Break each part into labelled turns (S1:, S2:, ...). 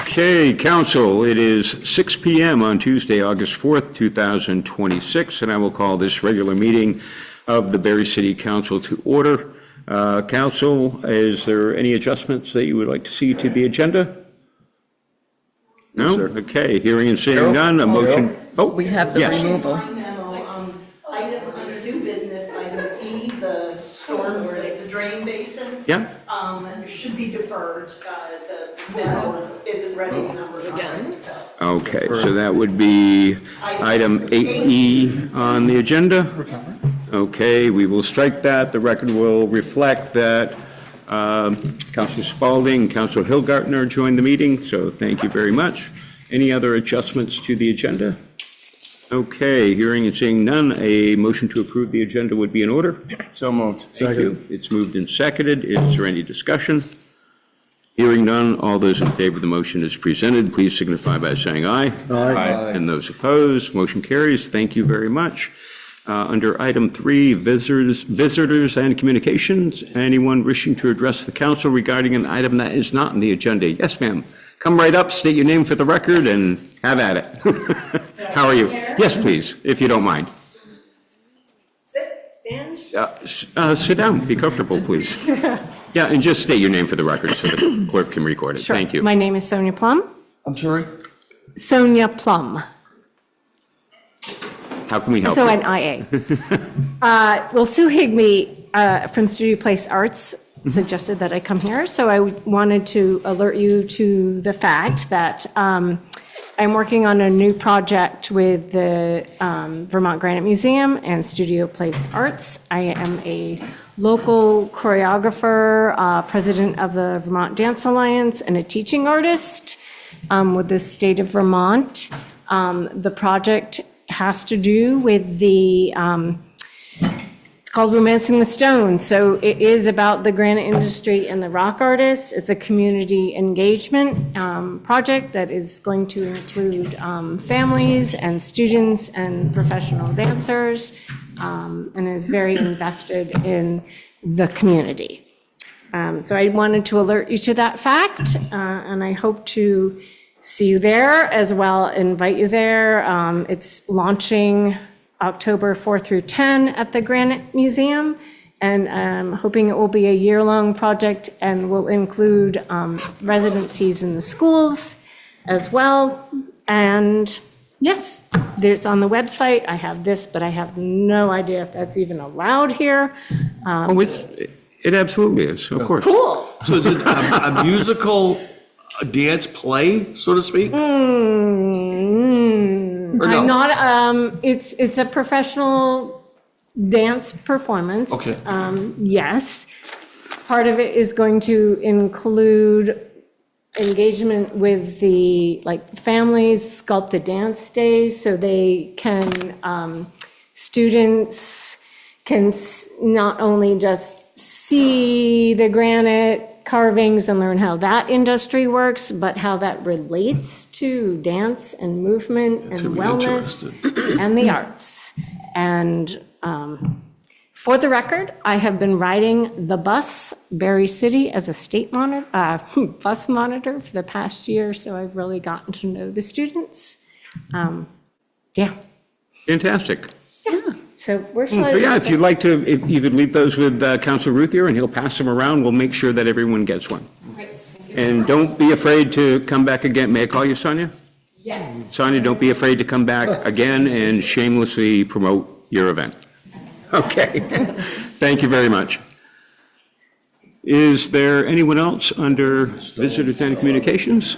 S1: Okay, Council, it is 6 p.m. on Tuesday, August 4th, 2026, and I will call this regular meeting of the Barre City Council to order. Council, is there any adjustments that you would like to see to the agenda? No?
S2: Yes,
S1: okay, hearing and seeing none, a motion.
S3: Oh, we have the removal.
S4: Item under new business, item E, the storm or the drain basin.
S1: Yeah.
S4: Should be deferred. The memo isn't ready number again. So.
S1: Okay, so that would be item 8E on the agenda. Okay, we will strike that. The record will reflect that Councilor Spaulding and Councilor Hillgartner joined the meeting, so thank you very much. Any other adjustments to the agenda? Okay, hearing and seeing none, a motion to approve the agenda would be in order.
S2: So moved.
S1: Thank you. It's moved and seconded. Is there any discussion? Hearing none, all those in favor of the motion as presented, please signify by saying aye.
S2: Aye.
S1: And those opposed, motion carries. Thank you very much. Under item 3, visitors and communications, anyone wishing to address the council regarding an item that is not on the agenda? Yes, ma'am. Come right up, state your name for the record, and have at it. How are you? Yes, please, if you don't mind.
S4: Stand.
S1: Sit down, be comfortable, please. Yeah, and just state your name for the record so the clerk can record it.
S5: Sure.
S1: Thank you.
S5: My name is Sonia Plum.
S2: I'm sorry?
S5: Sonia Plum.
S1: How can we help
S5: So
S1: you?
S5: an IA. Well, Sue Higbee from Studio Place Arts suggested that I come here. So I wanted to alert you to the fact that I'm working on a new project with the Vermont Granite Museum and Studio Place Arts. I am a local choreographer, president of the Vermont Dance Alliance, and a teaching artist with the state of Vermont. The project has to do with the, it's called Romancing the Stone. So it is about the granite industry and the rock artists. It's a community engagement project that is going to include families and students and professional dancers, and is very invested in the community. So I wanted to alert you to that fact, and I hope to see you there as well, invite you there. It's launching October 4 through 10 at the Granite Museum, and I'm hoping it will be a year-long project and will include residencies in the schools as well. And yes, there's on the website. I have this, but I have no idea if that's even allowed here.
S1: It absolutely is, of course.
S5: Cool.
S2: So is it a musical dance play, so to speak? Or no?
S5: I'm not, it's a professional dance performance.
S2: Okay.
S5: Yes. Part of it is going to include engagement with the, like, families, sculpted dance days, so they can, students can not only just see the granite carvings and learn how that industry works, but how that relates to dance and movement and wellness and the arts. And for the record, I have been riding the bus, Barre City, as a state bus monitor for the past year, so I've really gotten to know the students. Yeah.
S1: Fantastic.
S5: Yeah. So where shall I?
S1: So yeah, if you'd like to, if you could leave those with Councilor Ruthier and he'll pass them around, we'll make sure that everyone gets one. And don't be afraid to come back again. May I call you Sonia?
S5: Yes.
S1: Sonia, don't be afraid to come back again and shamelessly promote your event. Okay. Thank you very much. Is there anyone else under visitors and communications?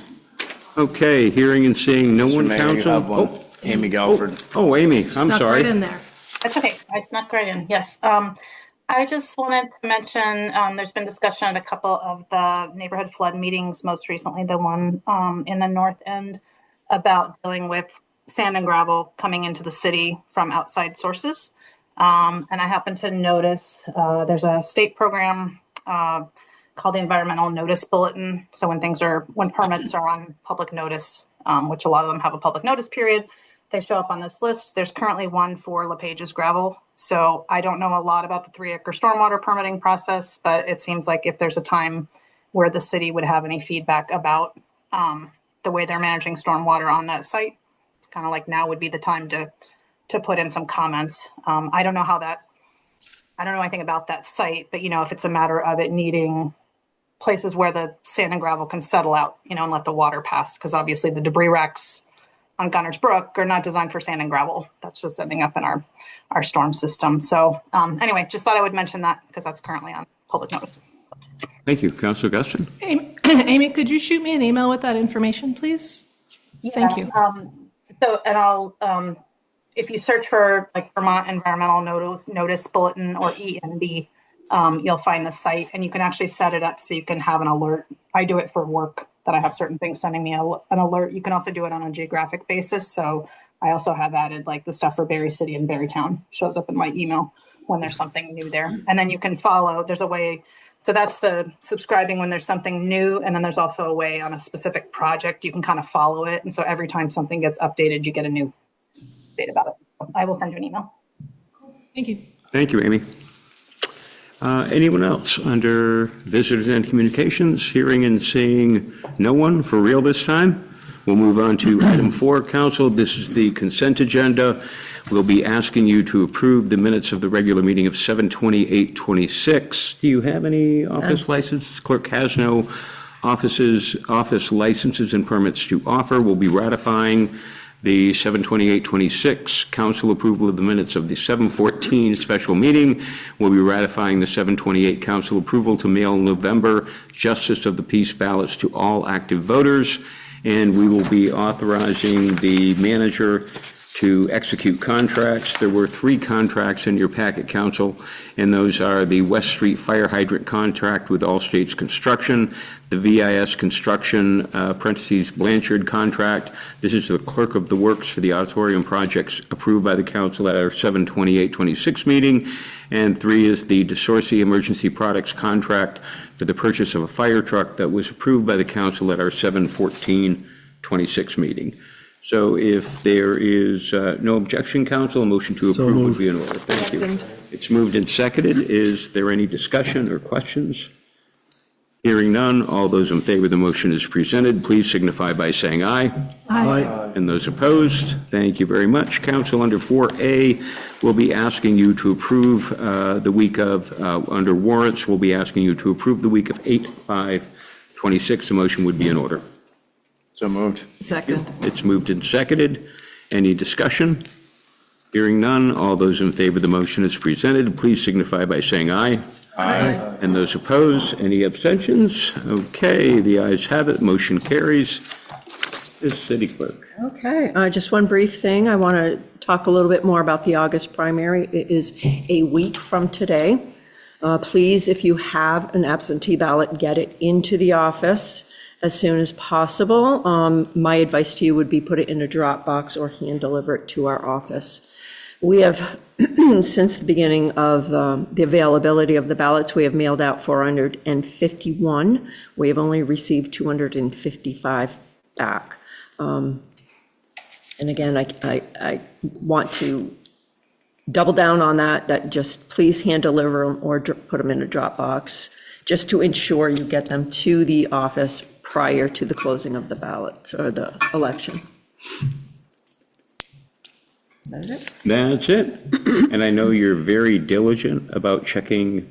S1: Okay, hearing and seeing no one,
S2: Mayor, you
S1: Council.
S2: have one. Amy Galford.
S1: Oh, Amy, I'm
S3: Snuck
S1: sorry.
S3: right in there.
S6: That's okay. I snuck right in. Yes. I just wanted to mention there's been discussion at a couple of the neighborhood flood meetings, most recently the one in the north end, about dealing with sand and gravel coming into the city from outside sources. And I happen to notice there's a state program called the Environmental Notice Bulletin. So when permits are on public notice, which a lot of them have a public notice period, they show up on this list. There's currently one for LePage's gravel. So I don't know a lot about the 3-acre stormwater permitting process, but it seems like if there's a time where the city would have any feedback about the way they're managing stormwater on that site. It's kind of like now would be the time to put in some comments. I don't know anything about that site, but if it's a matter of it needing places where the sand and gravel can settle out, and let the water pass, because obviously the debris racks on Gunners Brook are not designed for sand and gravel. That's just ending up in our storm system. So anyway, just thought I would mention that because that's currently on public notice. So.
S1: Thank you. Councilor Guston?
S3: Amy, could you shoot me an email with that information, please? Thank you.
S6: And I'll, if you search for like Vermont Environmental Notice Bulletin or ENB, you'll find the site, and you can actually set it up so you can have an alert. I do it for work, that I have certain things sending me an alert. You can also do it on a geographic basis. So I also have added like the stuff for Barre City and Barrytown shows up in my email when there's something new there. And then you can follow, there's a way. So that's the subscribing when there's something new. And then there's also a way on a specific project, you can kind of follow it. And so every time something gets updated, you get a new update about it. I will send you an email.
S3: Thank you.
S1: Thank you, Amy. Anyone else under visitors and communications? Hearing and seeing no one for real this time. We'll move on to item 4, Council. This is the consent agenda. We'll be asking you to approve the minutes of the regular meeting of 7/28/26. Do you have any office licenses? Clerk has no office licenses and permits to offer. We'll be ratifying the 7/28/26 council approval of the minutes of the 7/14 special meeting. We'll be ratifying the 7/28 council approval to mail November justice of the peace ballots to all active voters. And we will be authorizing the manager to execute contracts. There were 3 contracts in your packet, Council, and those are the West Street Fire Hydrant contract with All States Construction, the VIS Construction, parentheses, Blanchard contract. This is the clerk of the works for the auditorium projects approved by the council at our 7/28/26 meeting. And 3 is the DeSorcy Emergency Products contract for the purchase of a fire truck that was approved by the council at our 7/14/26 meeting. So if there is no objection, Council, a motion to approve would be in order. Thank you. It's moved and seconded. Is there any discussion or questions? Hearing none, all those in favor of the motion as presented, please signify by saying aye.
S3: Aye.
S1: And those opposed, thank you very much. Council, under 4A, we'll be asking you to approve the week of, under warrants, we'll be asking you to approve the week of 8/5/26. The motion would be in order.
S2: So moved.
S3: Second.
S1: It's moved and seconded. Any discussion? Hearing none, all those in favor of the motion as presented, please signify by saying aye.
S2: Aye.
S1: And those opposed, any abstentions? Okay, the ayes have it, motion carries. Is City Clerk.
S7: Okay, just one brief thing. I want to talk a little bit more about the August primary. It is a week from today. Please, if you have an absentee ballot, get it into the office as soon as possible. My advice to you would be put it in a drop box or hand deliver it to our office. We have, since the beginning of the availability of the ballots, we have mailed out 451. We have only received 255 back. And again, I want to double down on that just please hand deliver them or put them in a drop box, just to ensure you get them to the office prior to the closing of the ballot or the election.
S1: That's it. And I know you're very diligent about checking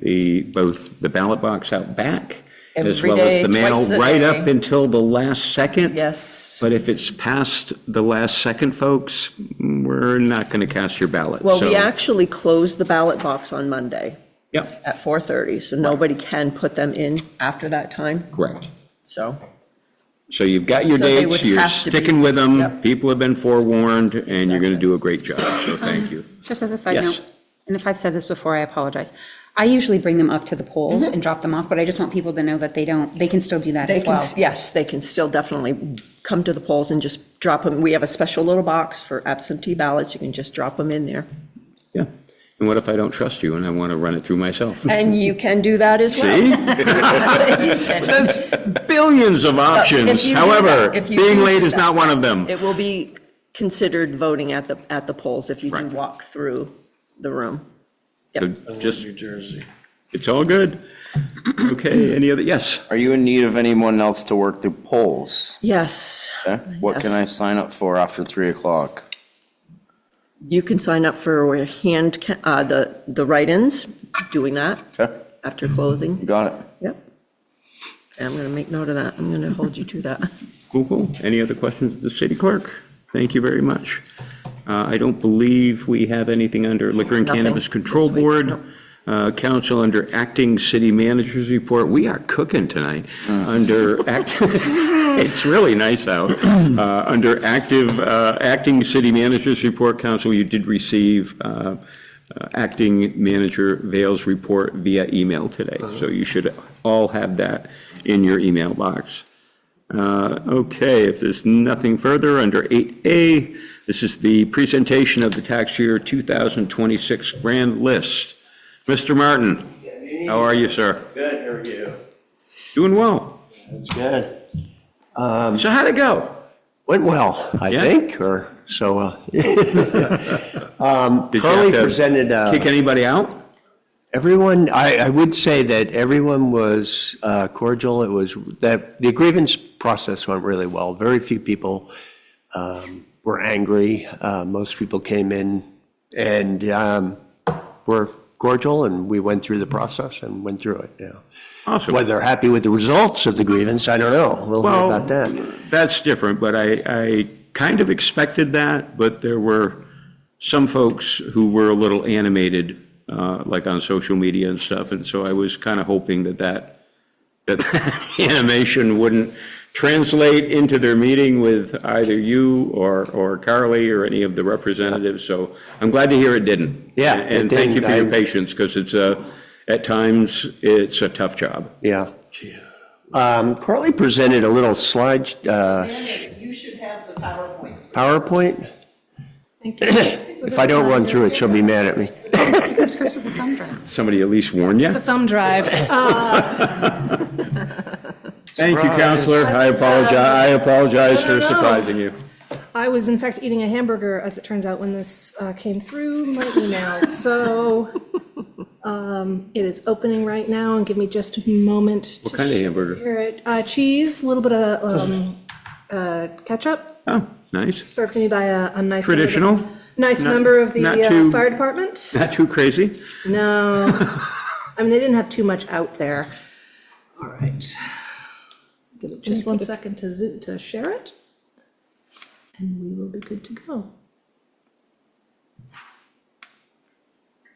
S1: both the ballot box out back as
S7: Every
S1: well
S7: day,
S1: as the mail
S7: twice a
S1: right
S7: day.
S1: up until the last second.
S7: Yes.
S1: But if it's past the last second, folks, we're not going to cast your ballot.
S7: Well, we
S1: So,
S7: actually closed the ballot box on Monday
S1: Yep,
S7: at 4:30, so nobody can put them in after that time,
S1: correct.
S7: so.
S1: So you've got your
S7: So they
S1: dates,
S7: would
S1: you're
S7: have to be-
S1: sticking with them,
S7: Yep.
S1: people have been forewarned, and you're going to do a great job, so thank you.
S8: Just as a side
S1: Yes.
S8: note, and if I've said this before, I apologize. I usually bring them up to the polls and drop them off, but I just want people to know that they can still do that
S7: They
S8: as
S7: can,
S8: well.
S7: yes, they can still definitely come to the polls and just drop them. We have a special little box for absentee ballots. You can just drop them in there.
S1: Yeah. And what if I don't trust you and I want to run it through myself?
S7: And you can do that as well.
S1: See?
S7: You can.
S1: There's billions of
S7: If
S1: options.
S7: you do
S1: However,
S7: that- if you
S1: being
S7: do
S1: late
S7: do
S1: is
S7: that,
S1: not one of them.
S7: It will be considered voting at the polls if you do
S1: Right.
S7: walk through the room.
S1: So just,
S2: New Jersey.
S1: it's all good. Okay, any other, yes?
S9: Are you in need of anyone else to work the polls?
S7: Yes.
S9: Okay. What can I sign up for after 3 o'clock?
S7: You can sign up for the write-ins, doing that
S9: Okay,
S7: after closing.
S9: got it.
S7: Yep. Okay, I'm going to make note of that. I'm going to hold you to that.
S1: Cool. Any other questions of the city clerk? Thank you very much. I don't believe we have anything under Liquor and
S7: Nothing
S1: Cannabis Control
S7: this week,
S1: Board.
S7: nope.
S1: Council under Acting City Manager's Report. We are cooking tonight. It's really nice out. Under Acting City Manager's Report, Council, you did receive Acting Manager Vale's report via email today. So you should all have that in your email box. Okay, if there's nothing further, under 8A, this is the presentation of the tax year 2026 grand list. Mr. Martin, how are you, sir?
S10: Good, how are you?
S1: Doing well.
S10: That's good.
S1: So how'd it go?
S10: Went well, I
S1: Yeah?
S10: think, or so.
S1: Did you
S10: Carly
S1: have to
S10: presented,
S1: kick anybody out?
S10: everyone, I would say that everyone was cordial. It was, that the grievance process went really well. Very few people were angry. Most people came in and were cordial, and we went through the process and went through it, yeah.
S1: Awesome.
S10: Whether they're happy with the results of the grievance, I don't know. We'll hear about that.
S1: That's different, but I kind of expected that, but there were some folks who were a little animated, like on social media and stuff, and so I was kind of hoping that animation wouldn't translate into their meeting with either you or Carly or any of the representatives, so I'm glad to hear it didn't.
S10: Yeah,
S1: And
S10: it
S1: thank you
S10: didn't.
S1: for your patience, because it's at times, it's a tough job.
S10: Yeah. Carly presented a little slide,
S4: You should have the PowerPoint.
S10: PowerPoint.
S3: Thank you.
S10: If I don't run through it, she'll be mad at me.
S1: Somebody at least warned you?
S3: The thumb drive.
S1: Thank you, Counselor. I apologize for surprising you.
S3: I was in fact eating a hamburger, as it turns out, when this came through my email. So it is opening right now, and give me just a moment.
S1: What kind of hamburger?
S3: Hear it. Cheese, a little bit of ketchup,
S1: Oh, nice.
S3: served to me by a nice
S1: Traditional?
S3: nice
S1: Not-
S3: member of the
S1: not too-
S3: fire department.
S1: Not too crazy?
S3: No, I mean, they didn't have too much out there. All right. Give it just 1 second to share it, and we will be good to go.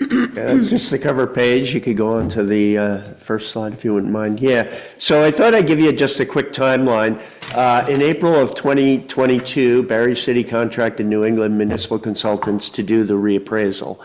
S10: Yeah, that's just the cover page. You could go on to the first slide if you wouldn't mind. Yeah, so I thought I'd give you just a quick timeline. In April of 2022, Barre City contracted New England Municipal Consultants to do the reappraisal.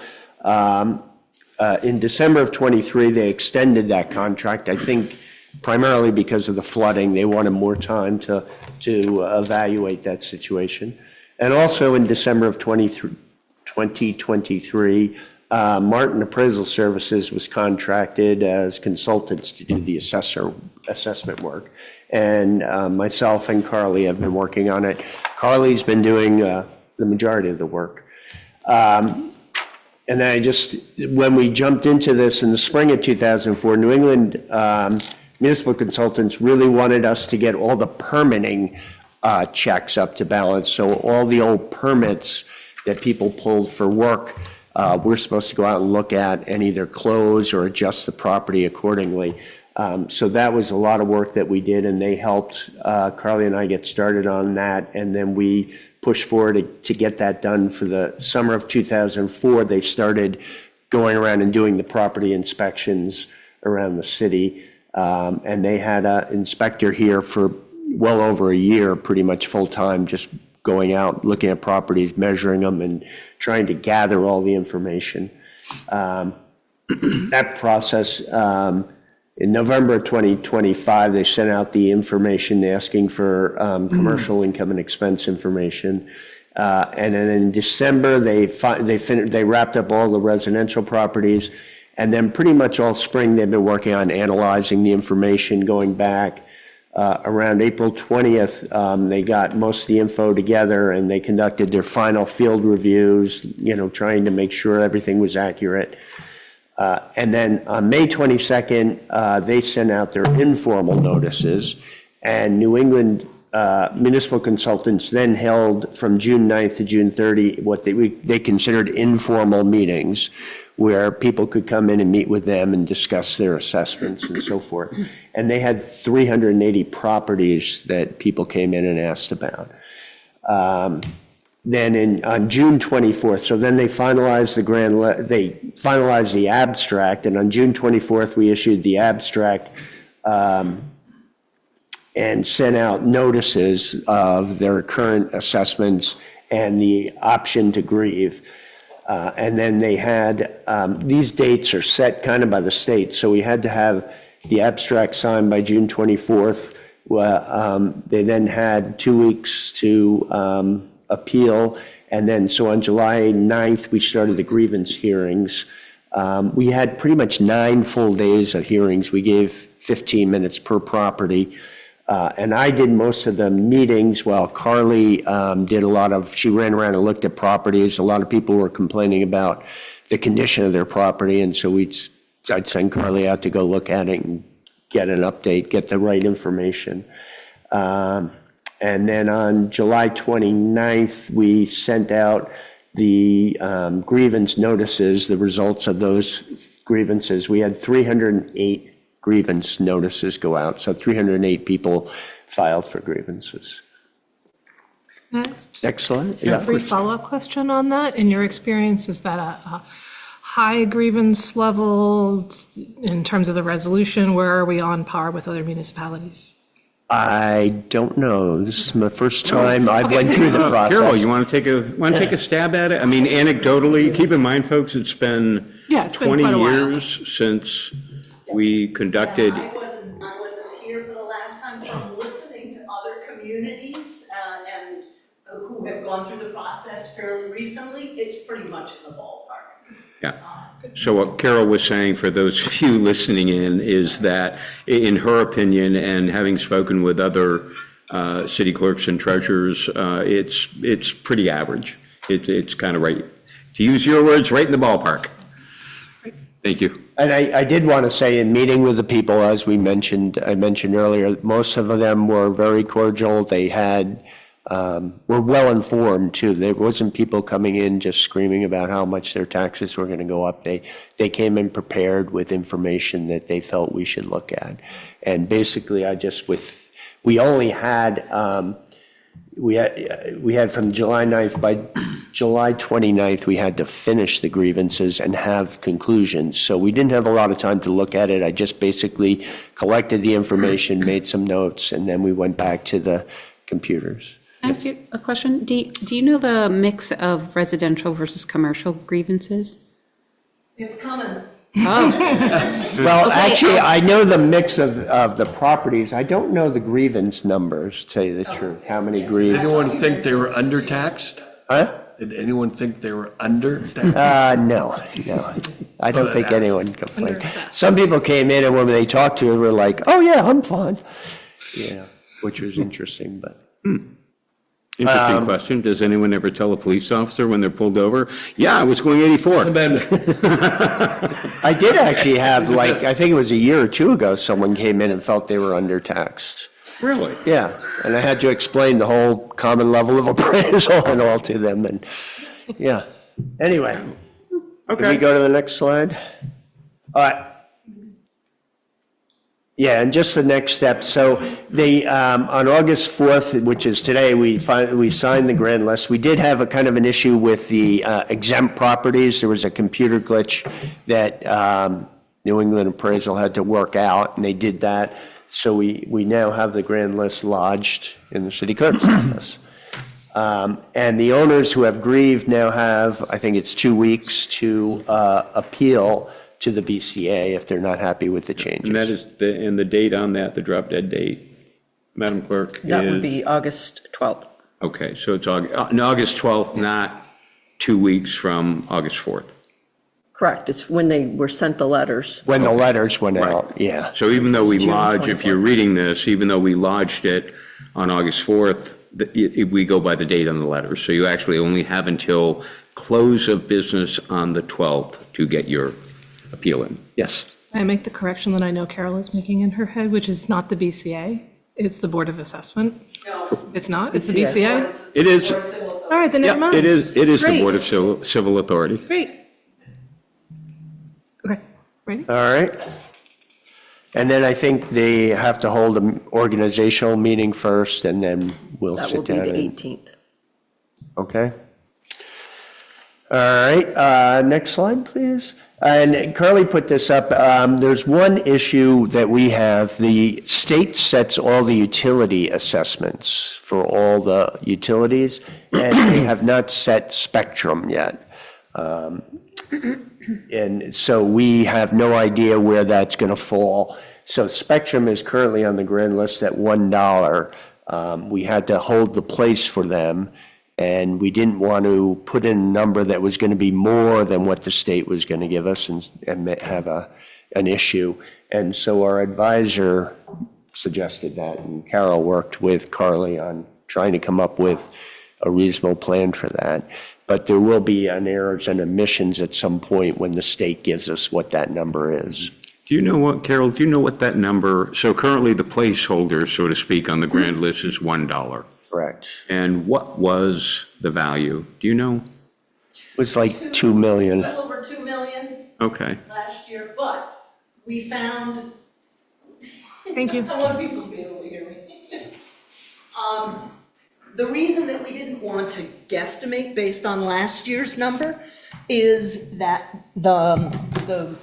S10: In December of 23, they extended that contract, I think primarily because of the flooding. They wanted more time to evaluate that situation. And also in December of 2023, Martin Appraisal Services was contracted as consultants to do the assessment work. And myself and Carly have been working on it. Carly's been doing the majority of the work. And then when we jumped into this in the spring of 2004, New England Municipal Consultants really wanted us to get all the permitting checks up to balance. So all the old permits that people pulled for work, we're supposed to go out and look at and either close or adjust the property accordingly. So that was a lot of work that we did, and they helped Carly and I get started on that, and then we pushed forward to get that done for the summer of 2004. They started going around and doing the property inspections around the city, and they had an inspector here for well over a year, pretty much full-time, just going out, looking at properties, measuring them, and trying to gather all the information. That process, in November of 2025, they sent out the information asking for commercial income and expense information. And then in December, they wrapped up all the residential properties. And then pretty much all spring, they've been working on analyzing the information going back. Around April 20th, they got most of the info together, and they conducted their final field reviews, trying to make sure everything was accurate. And then on May 22nd, they sent out their informal notices, and New England municipal consultants then held from June 9th to June 30 what they considered informal meetings, where people could come in and meet with them and discuss their assessments and so forth. And they had 380 properties that people came in and asked about. Then on June 24th, so then they finalized the abstract, and on June 24th, we issued the abstract and sent out notices of their current assessments and the option to grieve. And then they had, these dates are set kind of by the state, so we had to have the abstract signed by June 24th. They then had 2 weeks to appeal, and then so on July 9th, we started the grievance hearings. We had pretty much 9 full days of hearings. We gave 15 minutes per property. And I did most of the meetings while Carly did a lot of, she ran around and looked at properties. A lot of people were complaining about the condition of their property, and so I'd send Carly out to go look at it and get an update, get the right information. And then on July 29th, we sent out the grievance notices, the results of those grievances. We had 308 grievance notices go out, so 308 people filed for grievances.
S11: Next.
S10: Excellent.
S11: A brief follow-up question on that. In your experience, is that a high grievance level in terms of the resolution? Where are we on par with other municipalities?
S10: I don't know. This is my first time I've went through the process.
S1: Carol, you want to take a stab at it? I mean, anecdotally, keep in mind, folks, it's been 20 years since we conducted.
S4: I wasn't here for the last time, so I'm listening to other communities and who have gone through the process fairly recently. It's pretty much in the ballpark.
S1: Yeah. So what Carol was saying, for those few listening in, is that in her opinion, and having spoken with other city clerks and treasurers, it's pretty average. It's kind of right, to use your words, right in the ballpark. Thank you.
S10: And I did want to say, in meeting with the people, as I mentioned earlier, most of them were very cordial. They were well informed too. There wasn't people coming in just screaming about how much their taxes were going to go up. They came in prepared with information that they felt we should look at. And basically, we only had we had from July 9th, by July 29th, we had to finish the grievances and have conclusions. So we didn't have a lot of time to look at it. I just basically collected the information, made some notes, and then we went back to the computers.
S8: Can I ask you a question? Do you know the mix of residential versus commercial grievances?
S4: It's coming.
S8: Oh.
S10: Well, actually, I know the mix of the properties. I don't know the grievance numbers, to tell you the truth, how many
S2: Did
S10: grievances.
S2: anyone think they were undertaxed?
S10: Huh?
S2: Did anyone think they were undertaxed?
S10: No. I don't think anyone complained. Some people came in and when they talked to us, were like, oh yeah, I'm fine. Yeah, which was interesting, but.
S1: Interesting question. Does anyone ever tell a police officer when they're pulled over, yeah, I was going 84?
S10: I did actually have, I think it was a year or two ago, someone came in and felt they were undertaxed.
S1: Really?
S10: Yeah, and I had to explain the whole common level of appraisal and all to them, and, yeah. Anyway, can we go to the next slide? All right. Yeah, and just the next step. So they, on August 4th, which is today, we signed the grand list. We did have a kind of an issue with the exempt properties. There was a computer glitch that New England Appraisal had to work out, and they did that. So we now have the grand list lodged in the city clerk's office. And the owners who have grieved now have, I think it's 2 weeks to appeal to the BCA if they're not happy with the changes.
S1: And that is the date on that, the drop dead date, Madam Clerk?
S7: That would be August 12th.
S1: Okay, so it's August 12th, not 2 weeks from August 4th.
S7: Correct. It's when they were sent the letters.
S10: When the letters went out, yeah.
S1: So even though we
S7: June
S1: lodge, if you're
S7: 24th.
S1: reading this, even though we lodged it on August 4th, we go by the date on the letter. So you actually only have until close of business on the 12th to get your appeal it. Yes.
S11: I make the correction that I know Carol is making in her head, which is not the BCA, it's the Board of Assessment.
S4: No.
S11: It's not, it's the BCA?
S1: It is.
S11: All right, then never
S1: Yeah,
S11: mind.
S1: it is the Board of
S11: Great.
S1: Civil Authority.
S11: Great. Okay, ready?
S10: All right. And then I think they have to hold an organizational meeting first, and then we'll
S7: That will
S10: sit
S7: be
S10: down.
S7: the
S10: and-
S7: 18th.
S10: Okay. All right, next slide, please. And Carly put this up. There's one issue that we have. The state sets all the utility assessments for all the utilities, and they have not set spectrum yet. And so we have no idea where that's going to fall. So spectrum is currently on the grand list at $1. We had to hold the place for them, and we didn't want to put in a number that was going to be more than what the state was going to give us and have an issue. And so our advisor suggested that, and Carol worked with Carly on trying to come up with a reasonable plan for that. But there will be an errors and omissions at some point when the state gives us what that number is.
S1: Do you know what, Carol, do you know what that number, so currently the placeholder, so to speak, on the grand list is $1.
S10: Correct.
S1: And what was the value? Do you know?
S10: It was like 2 million.
S4: A little over 2 million
S1: Okay.
S4: last year, but we found,
S11: Thank you.
S4: I want people to be able to hear me. The reason that we didn't want to guesstimate based on last year's number is that the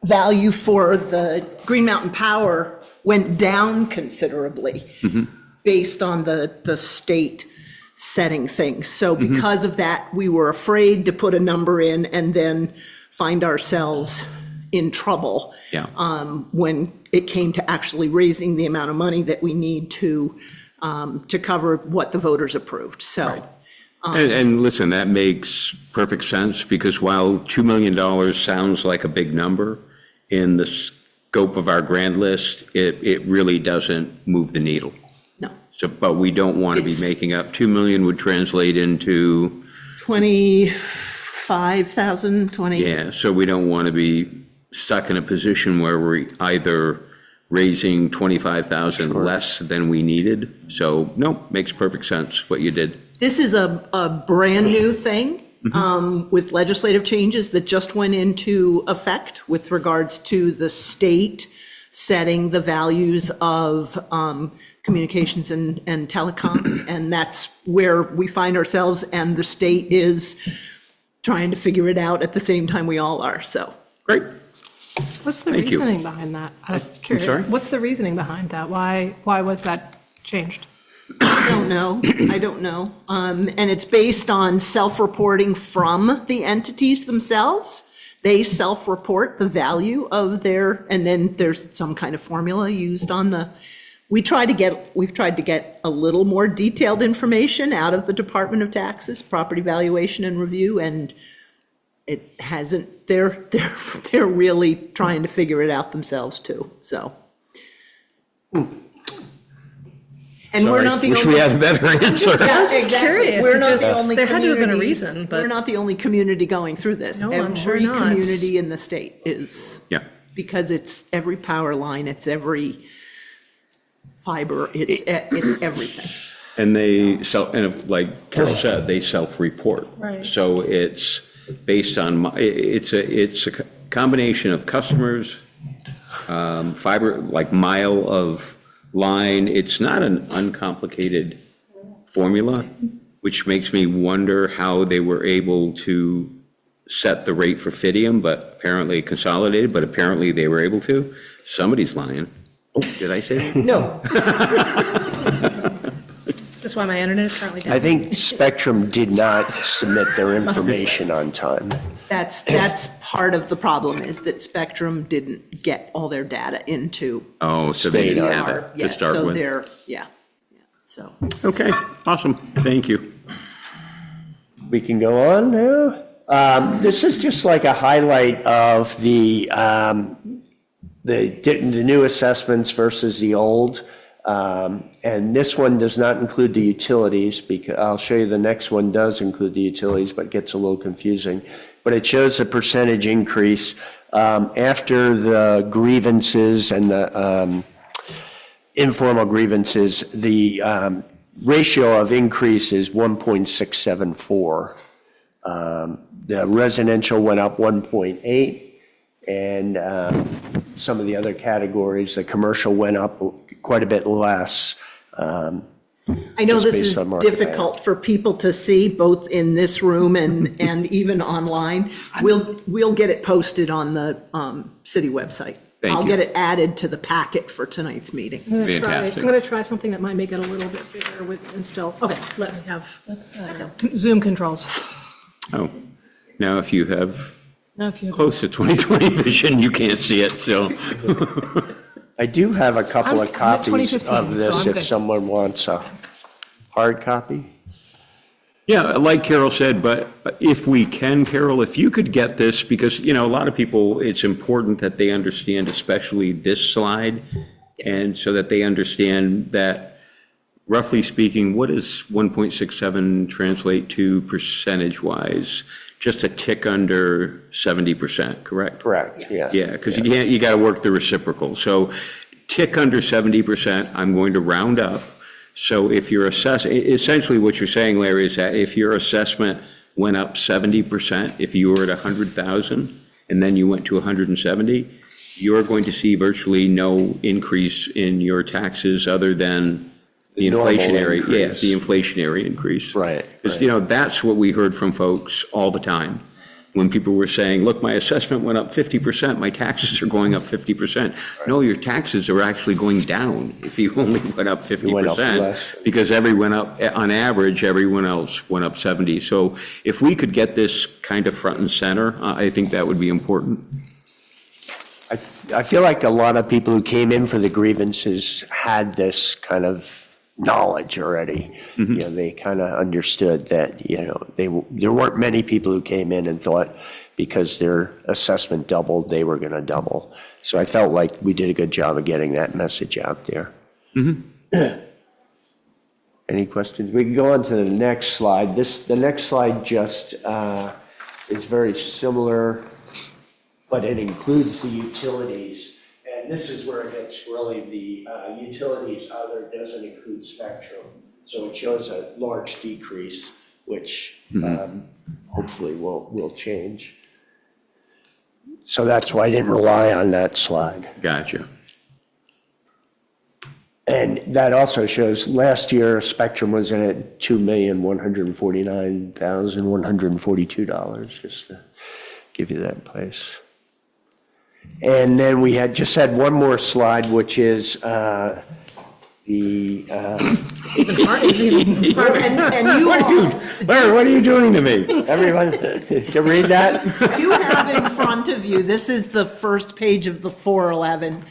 S4: value for the Green Mountain Power went down considerably based on the state setting things. So because of that, we were afraid to put a number in and then find ourselves in trouble
S1: Yeah.
S4: when it came to actually raising the amount of money that we need to cover what the voters approved. So.
S1: And listen, that makes perfect sense, because while $2 million sounds like a big number, in the scope of our grand list, it really doesn't move the needle.
S4: No.
S1: So, but we don't want to be
S4: It's-
S1: making up, 2 million would translate into,
S4: 25,000, 20.
S1: yeah, so we don't want to be stuck in a position where we're either raising 25,000 less than we needed. So, no, makes perfect sense what you did.
S4: This is a brand-new thing with legislative changes that just went into effect with regards to the state setting the values of communications and telecom. And that's where we find ourselves, and the state is trying to figure it out at the same time we all are, so.
S1: Great.
S11: What's the
S1: Thank you.
S11: reasoning behind that? I'm curious.
S1: sorry?
S11: What's the reasoning behind that? Why was that changed?
S4: I don't know. And it's based on self-reporting from the entities themselves. They self-report the value of their, and then there's some kind of formula used on the, we've tried to get a little more detailed information out of the Department of Taxes, Property Valuation and Review, and it hasn't, they're really trying to figure it out themselves too, so. And we're not the only.
S1: Wish we had a better answer.
S4: Yeah,
S11: was just
S4: exactly.
S11: curious.
S4: We're
S11: It
S4: not the
S11: just-
S4: only
S11: there had to have been a
S4: community-
S11: reason, but-
S4: We're not the only community going through this.
S11: No, I'm sure
S4: Every
S11: not.
S4: community in the state is,
S1: Yeah.
S4: because it's every power line, it's every fiber, it's everything.
S1: And and like Carol said, they self-report.
S11: Right.
S1: So it's based on, it's a combination of customers, fiber, like mile of line. It's not an uncomplicated formula, which makes me wonder how they were able to set the rate for Fidium, but apparently consolidated, but apparently they were able to. Somebody's lying. Oh, did I say that?
S4: No.
S11: That's why my internet is currently down.
S10: I think Spectrum did not submit their information on time.
S4: That's part of the problem, is that Spectrum didn't get all their data into.
S1: Oh, so they didn't have
S4: our-
S1: it
S4: yeah,
S1: to start
S4: so
S1: with.
S4: they're, so.
S1: Okay, awesome. Thank you.
S10: We can go on now. This is just like a highlight of the new assessments versus the old. And this one does not include the utilities, because I'll show you the next one does include the utilities, but it gets a little confusing. But it shows a percentage increase After the grievances and the informal grievances, the ratio of increase is 1.674. The residential went up 1.8, and some of the other categories, the commercial went up quite a bit less.
S4: I know
S10: Just
S4: this
S10: based
S4: is
S10: on market
S4: difficult for people to see, both in this room and even online. We'll get it posted on the city website.
S1: Thank
S4: I'll
S1: you.
S4: get it added to the packet for tonight's meeting.
S3: I'm
S1: Fantastic.
S3: going to try something that might make it a little bit bigger and still, okay, let me have Zoom controls.
S1: Oh, now if you have
S11: Now, if you have-
S1: close to 20/20 vision, you can't see it, so.
S10: I do have a couple
S11: I'm
S10: of
S11: at
S10: copies
S11: 2015,
S10: of this
S11: so I'm
S10: if
S11: good.
S10: someone wants a hard copy.
S1: Yeah, like Carol said, but if we can, Carol, if you could get this, because, a lot of people, it's important that they understand, especially this slide, and so that they understand that, roughly speaking, what does 1.67 translate to percentage-wise? Just a tick under 70%, correct?
S10: Correct, yeah.
S1: Yeah, because you got to work the reciprocal. So tick under 70%, I'm going to round up. So if your essentially what you're saying, Larry, is that if your assessment went up 70%, if you were at 100,000 and then you went to 170, you're going to see virtually no increase in your taxes other than the
S10: normal
S1: inflationary,
S10: increase.
S1: the inflationary increase.
S10: Right,
S1: Because,
S10: right.
S1: that's what we heard from folks all the time. When people were saying, look, my assessment went up 50%, my taxes are going up 50%. No, your taxes are actually going down if you only went up
S10: went up
S1: 50%.
S10: less.
S1: Because everyone up, on average, everyone else went up 70. So if we could get this kind of front and center, I think that would be important.
S10: I feel like a lot of people who came in for the grievances had this kind of knowledge already. They kind of understood that, there weren't many people who came in and thought because their assessment doubled, they were going to double. So I felt like we did a good job of getting that message out there. Any questions? We can go on to the next slide. The next slide just is very similar, but it includes the utilities. And this is where it gets really the utilities other doesn't include spectrum. So it shows a large decrease, which hopefully will change. So that's why I didn't rely on that slide.
S1: Gotcha.
S10: And that also shows last year Spectrum was in at $2,149,142, just to give you that place. And then we just had one more slide, which is the.
S4: And you all,
S1: Larry, what are you doing to me?
S10: Everyone can read that?
S4: you have in front of you, this is the first page of the 411.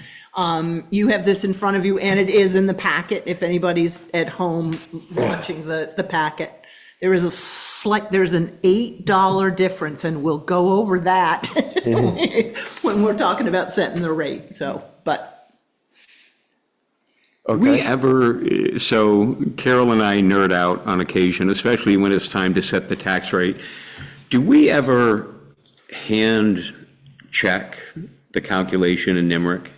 S4: You have this in front of you, and it is in the packet, if anybody's at home watching the packet. There's an $8 difference, and we'll go over that when we're talking about setting the rate, but.
S1: We ever, so Carol and I nerd out on occasion, especially when it's time to set the tax rate. Do we ever hand check the calculation in NIMRIC?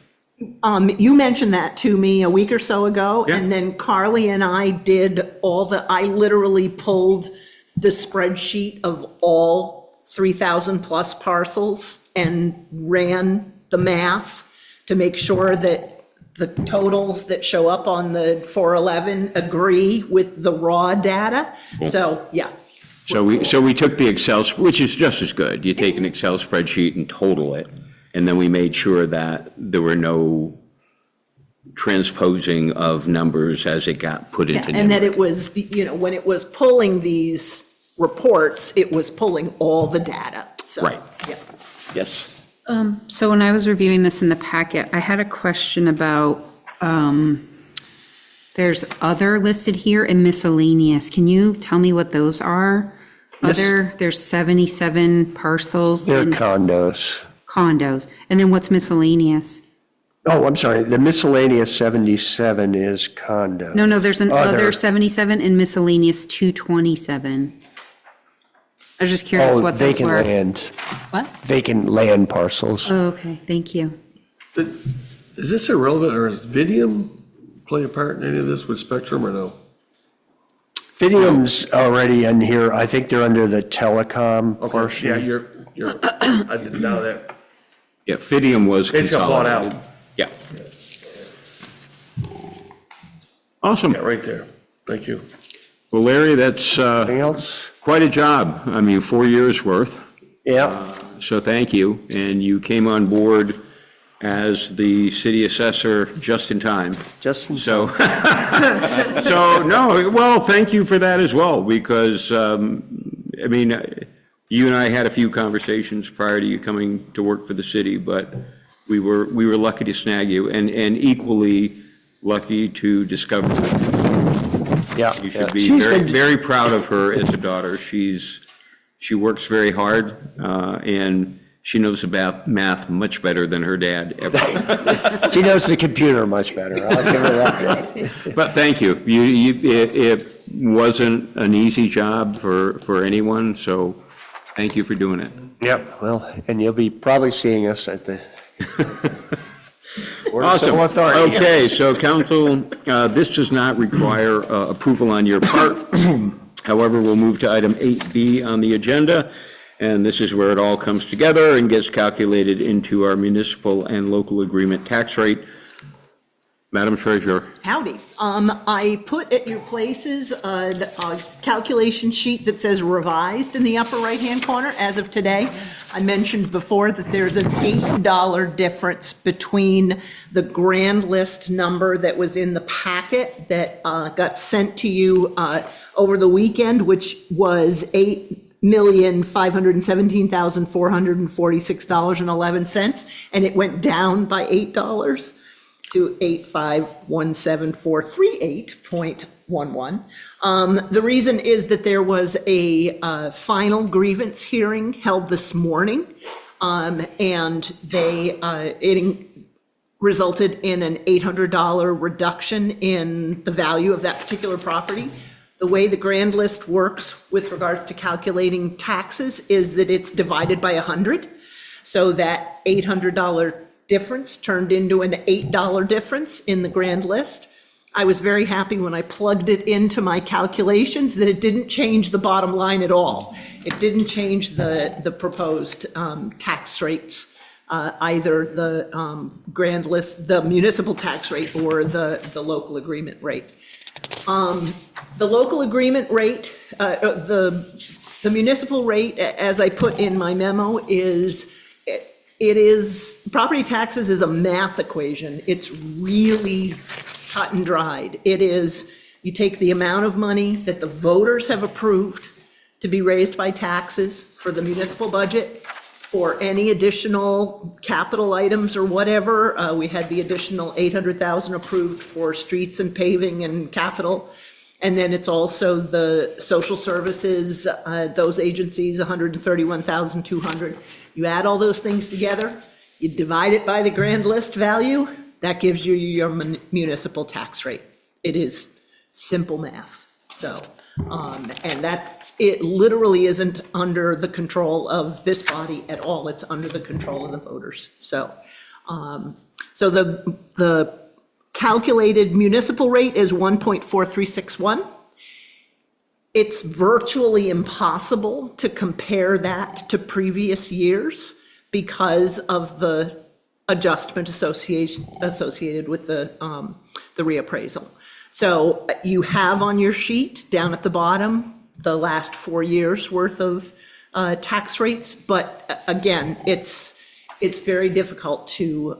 S4: You mentioned that to me a week or so ago,
S1: Yeah.
S4: and then Carly and I did I literally pulled the spreadsheet of all 3,000 plus parcels and ran the math to make sure that the totals that show up on the 411 agree with the raw data. So, yeah.
S1: So we took the Excel, which is just as good. You take an Excel spreadsheet and total it, and then we made sure that there were no transposing of numbers as it got put into NIMRIC.
S4: And that it was, when it was pulling these reports, it was pulling all the data. So,
S1: Right.
S4: yeah.
S1: Yes.
S8: So when I was reviewing this in the packet, I had a question about, there's other listed here and miscellaneous. Can you tell me what those are? There's 77 parcels
S10: They're
S8: and
S10: condos.
S8: condos. And then what's miscellaneous?
S10: Oh, I'm sorry, the miscellaneous 77 is condos.
S8: No, there's an
S10: Other.
S8: other 77 and miscellaneous 227. I was just curious
S10: Oh,
S8: what those
S10: vacant
S8: were.
S10: land,
S8: What?
S10: vacant land parcels.
S8: Oh, okay, thank you.
S2: Is this irrelevant, or does Vidium play a part in any of this with Spectrum, or no?
S10: Fidium's already in here. I think they're under the telecom portion.
S2: Yeah, you're, I didn't know that.
S1: Yeah, Fidium was
S2: It's got bought out.
S1: consolidated. Yeah. Awesome.
S2: Yeah, right there. Thank you.
S1: Well, Larry, that's
S10: Anything else?
S1: quite a job. I mean, 4 years' worth.
S10: Yeah.
S1: So thank you. And you came on board as the city assessor just in time.
S10: Just in
S1: So, so, no, well, thank you for that as well, because, I mean, you and I had a few conversations prior to you coming to work for the city, but we were lucky to snag you, and equally lucky to discover.
S10: Yeah.
S1: You should
S10: yeah.
S1: be
S10: She's
S1: very,
S10: been-
S1: very proud of her as a daughter. She works very hard, and she knows about math much better than her dad ever did.
S10: She knows the computer much better. I'll give her that.
S1: But thank you. It wasn't an easy job for anyone, so thank you for doing it.
S10: Yep, well, and you'll be probably seeing us at the Board of
S1: Awesome.
S10: Civil Authority.
S1: Okay, so council, this does not require approval on your part. However, we'll move to item 8B on the agenda, and this is where it all comes together and gets calculated into our municipal and local agreement tax rate. Madam Treasurer.
S4: Howdy. I put at your places a calculation sheet that says revised in the upper right-hand corner as of today. I mentioned before that there's an $8 difference between the grand list number that was in the packet that got sent to you over the weekend, which was $8,517,446.11, and it went down by $8 to 8517438.11. The reason is that there was a final grievance hearing held this morning, and it resulted in an $800 reduction in the value of that particular property. The way the grand list works with regards to calculating taxes is that it's divided by 100, so that $800 difference turned into an $8 difference in the grand list. I was very happy when I plugged it into my calculations that it didn't change the bottom line at all. It didn't change the proposed tax rates, either the grand list, the municipal tax rate, or the local agreement rate. The local agreement rate, the municipal rate, as I put in my memo, property taxes is a math equation. It's really cut and dried. It is, you take the amount of money that the voters have approved to be raised by taxes for the municipal budget, for any additional capital items or whatever. We had the additional $800,000 approved for streets and paving and capital. And then it's also the social services, those agencies, $131,200. You add all those things together, you divide it by the grand list value, that gives you your municipal tax rate. It is simple math. So, and it literally isn't under the control of this body at all. It's under the control of the voters. So, so the calculated municipal rate is 1.4361. It's virtually impossible to compare that to previous years because of the adjustment associated with the reappraisal. So you have on your sheet down at the bottom the last 4 years worth of tax rates, but again, it's very difficult to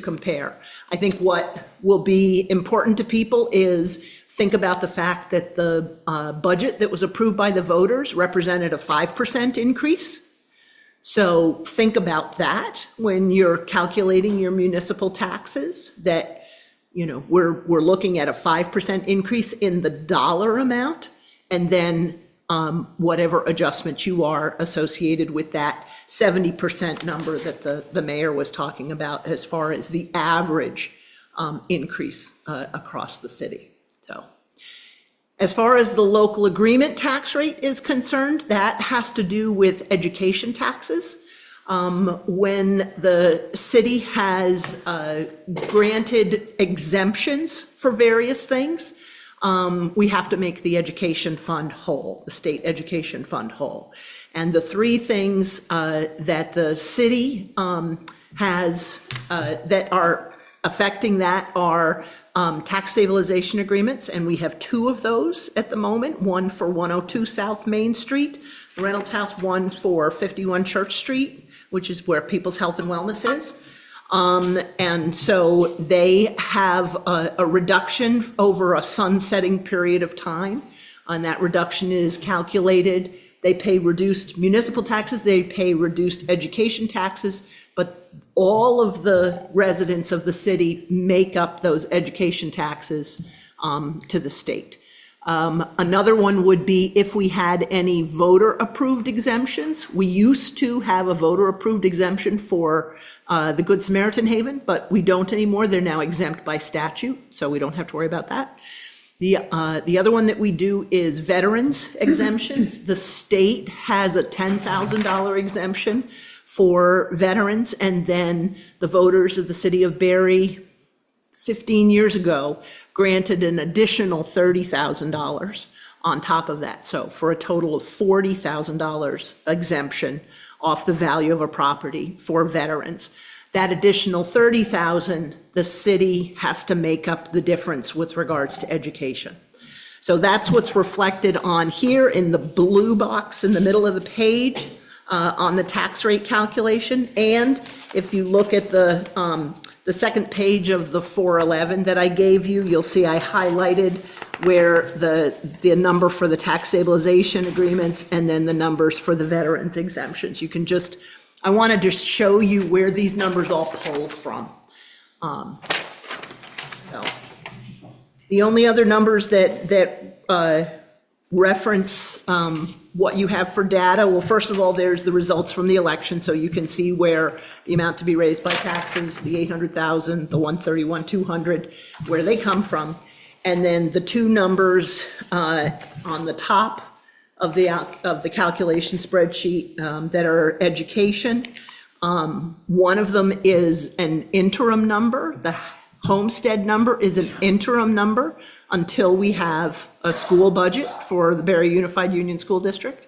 S4: compare. I think what will be important to people is think about the fact that the budget that was approved by the voters represented a 5% increase. So think about that when you're calculating your municipal taxes, that, you know, we're looking at a 5% increase in the dollar amount, and then whatever adjustments you are associated with that 70% number that the mayor was talking about as far as the average increase across the city. So As far as the local agreement tax rate is concerned, that has to do with education taxes. When the city has granted exemptions for various things, we have to make the education fund whole, the state education fund whole. And the three things that the city has that are affecting that are tax stabilization agreements, and we have two of those at the moment, one for 102 South Main Street, the Reynolds House, one for 51 Church Street, which is where People's Health and Wellness is. And so they have a reduction over a sunsetting period of time, and that reduction is calculated. They pay reduced municipal taxes, they pay reduced education taxes, but all of the residents of the city make up those education taxes to the state. Another one would be if we had any voter-approved exemptions. We used to have a voter-approved exemption for the Good Samaritan Haven, but we don't anymore. They're now exempt by statute, so we don't have to worry about that. The other one that we do is veterans exemptions. The state has a $10,000 exemption for veterans, and then the voters of the city of Barre 15 years ago granted an additional $30,000 on top of that. So for a total of $40,000 exemption off the value of a property for veterans. That additional $30,000, the city has to make up the difference with regards to education. So that's what's reflected on here in the blue box in the middle of the page on the tax rate calculation. And if you look at the second page of the 411 that I gave you, you'll see I highlighted where the number for the tax stabilization agreements and then the numbers for the veterans exemptions. You can just, I want to just show you where these numbers all pull from. So the only other numbers that reference what you have for data, well, first of all, there's the results from the election, so you can see where the amount to be raised by taxes, the 800,000, the 131,200, where they come from. And then the two numbers on the top of the calculation spreadsheet that are education. One of them is an interim number. The homestead number is an interim number until we have a school budget for the Barre Unified Union School District.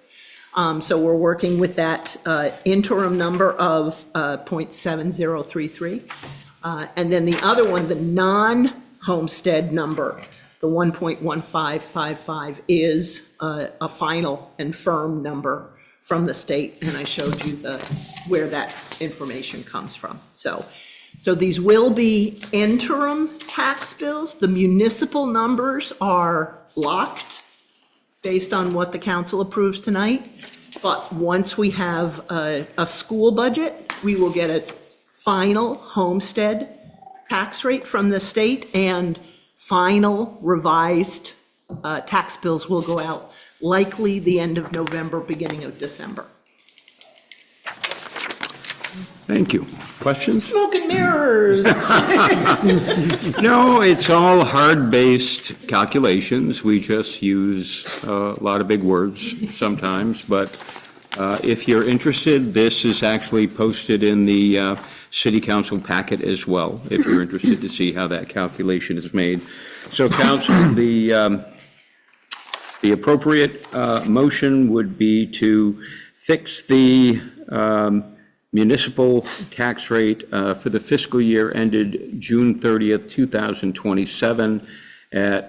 S4: So we're working with that interim number of 0.7033. And then the other one, the non-homestead number, the 1.1555 is a final and firm number from the state, and I showed you where that information comes from. So these will be interim tax bills. The municipal numbers are locked based on what the council approves tonight. But once we have a school budget, we will get a final homestead tax rate from the state, and final revised tax bills will go out likely the end of November, beginning of December.
S1: Thank you. Questions?
S4: Smoke and mirrors.
S1: No, it's all hard-based calculations. We just use a lot of big words sometimes, but if you're interested, this is actually posted in the city council packet as well, if you're interested to see how that calculation is made. So council, the appropriate motion would be to fix the municipal tax rate for the fiscal year ended June 30th, 2027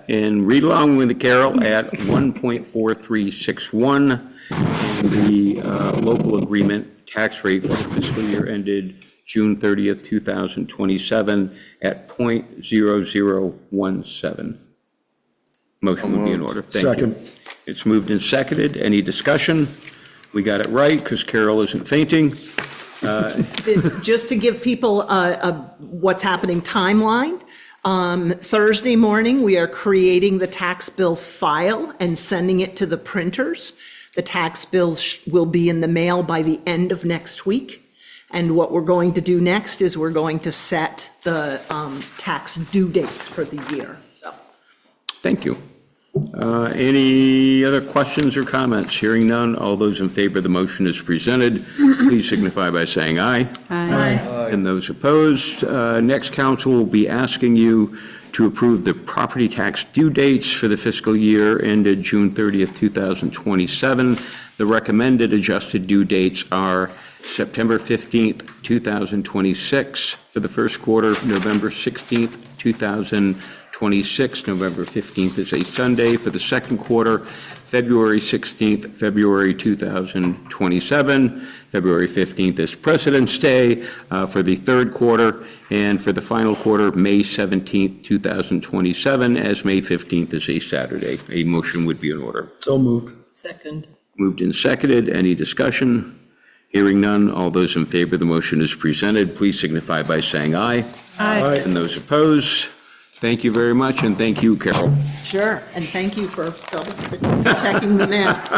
S1: in read along with the Carol at 1.4361, and the local agreement tax rate for the fiscal year ended June 30th, 2027 at 0.0017. Motion would be in order. Thank you. It's moved and seconded. Any discussion? We got it right because Carol isn't fainting.
S4: Just to give people what's happening timeline, Thursday morning, we are creating the tax bill file and sending it to the printers. The tax bill will be in the mail by the end of next week. And what we're going to do next is we're going to set the tax due dates for the year. So,
S1: thank you. Any other questions or comments? Hearing none, all those in favor of the motion as presented, please signify by saying aye.
S8: Aye.
S1: And those opposed, next council will be asking you to approve the property tax due dates for the fiscal year ended June 30th, 2027. The recommended adjusted due dates are September 15th, 2026 for the first quarter, November 16th, 2026, November 15th is a Sunday for the second quarter, February 16th, February 2027, February 15th is President's Day for the third quarter, and for the final quarter, May 17th, 2027, as May 15th is a Saturday. A motion would be in order.
S2: So moved.
S7: Second.
S1: Moved and seconded. Any discussion? Hearing none, all those in favor of the motion as presented, please signify by saying aye.
S11: Aye.
S1: And those opposed, thank you very much, and thank you, Carol.
S4: Sure, and thank you for checking the math.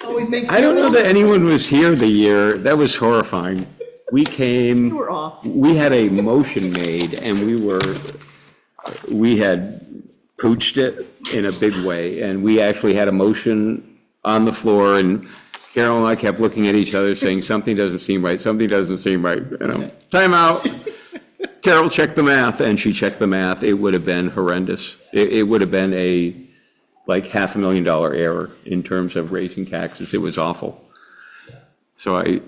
S4: Always makes me
S1: I don't know
S4: a
S1: that
S4: little-
S1: anyone was here the year, that was horrifying. We came.
S4: You were off.
S1: We had a motion made, and we had pooched it in a big way, and we actually had a motion on the floor, and Carol and I kept looking at each other saying, something doesn't seem right, something doesn't seem right, time out. Carol checked the math, and she checked the math. It would have been horrendous. It would have been like $500,000 error in terms of raising taxes. It was awful. So I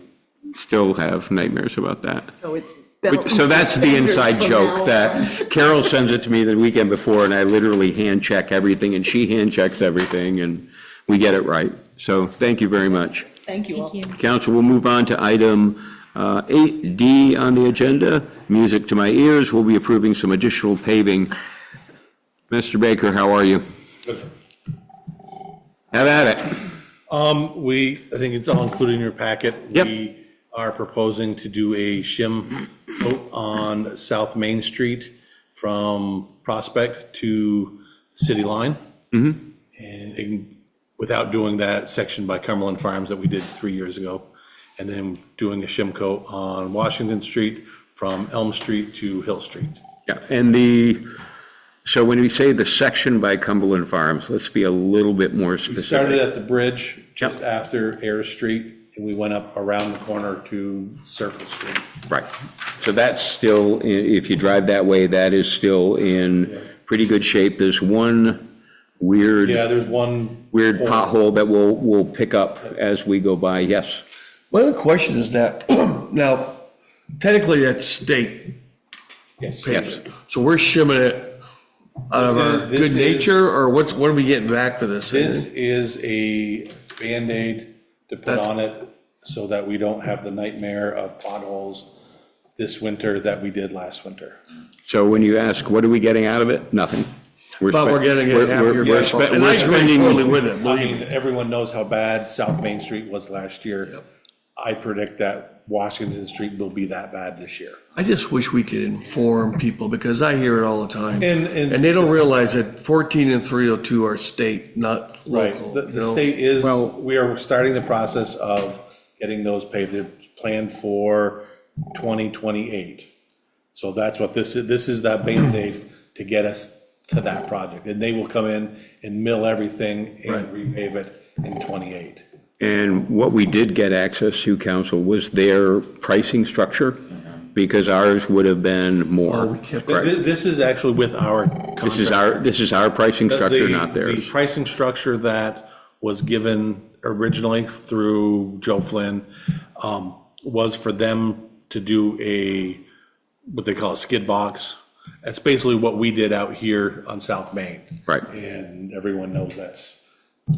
S1: still have nightmares about that.
S4: So it's belt and
S1: So that's the
S4: suspenders
S1: inside
S4: from
S1: joke,
S4: now
S1: that Carol sends it to me the weekend before, and I literally hand check everything, and she hand checks everything, and we get it right. So thank you very much.
S4: Thank you all.
S8: Thank you.
S1: Council, we'll move on to item 8D on the agenda. Music to my ears, we'll be approving some additional paving. Mr. Baker, how are you? Have at it.
S12: I think it's all included in your packet.
S1: Yep.
S12: We are proposing to do a shim coat on South Main Street from Prospect to City Line. And without doing that section by Cumberland Farms that we did 3 years ago. And then doing a shim coat on Washington Street from Elm Street to Hill Street.
S1: Yeah, and so when we say the section by Cumberland Farms, let's be a little bit more
S12: We
S1: specific.
S12: started at the bridge just after Air Street, and we went up around the corner to Circle Street.
S1: Right. So that's still, if you drive that way, that is still in pretty good shape. There's one weird
S12: Yeah, there's one. hole.
S1: pothole that we'll pick up as we go by. Yes.
S2: My other question is that, now, technically that's state
S12: Yes.
S2: pavement. So we're shimming it out of our
S12: This
S2: good
S12: is-
S2: nature, or what are we getting back for this?
S12: This is a Band-Aid to put
S2: That's-
S12: on it so that we don't have the nightmare of potholes this winter that we did last winter.
S1: So when you ask, what are we getting out of it? Nothing.
S2: But we're getting it half your
S1: we're
S2: back.
S1: spe-
S2: And
S1: we're
S2: I agree
S1: spending-
S2: totally with it,
S12: I
S2: believe
S12: mean,
S2: me.
S12: everyone knows how bad South Main Street was last year. I predict that Washington Street will be that bad this year.
S2: I just wish we could inform people, because I hear it all the time.
S12: And
S2: they don't
S12: this-
S2: realize that 14 and 302 are state, not
S12: Right,
S2: local.
S12: the
S2: you know?
S12: state is,
S1: Well-
S12: we are starting the process of getting those paved. They're planned for 2028. So that's what this is that Band-Aid to get us to that project. And they will come in and mill everything and repave it in 28.
S1: And what we did get access to, council, was their pricing structure, because ours would have been more.
S2: we kept-
S1: Correct.
S12: This is actually with our contract.
S1: This is our pricing structure,
S12: The-
S1: not
S12: The
S1: theirs.
S12: pricing structure that was given originally through Joe Flynn was for them to do what they call a skid box. That's basically what we did out here on South Main.
S1: Right.
S12: And everyone knows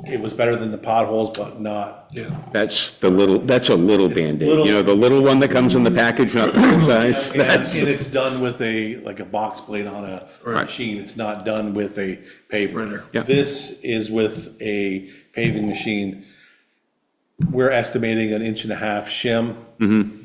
S12: it was better than the potholes, but not.
S2: Yeah.
S1: That's a little Band-Aid,
S12: Little-
S1: you know, the little one that comes in the package, not the full size.
S12: And
S1: That's,
S12: it's done with like a box blade on a
S1: Right.
S12: machine. It's not done with a paver.
S1: Yeah.
S12: This is with a paving machine. We're estimating 1.5 inch shim.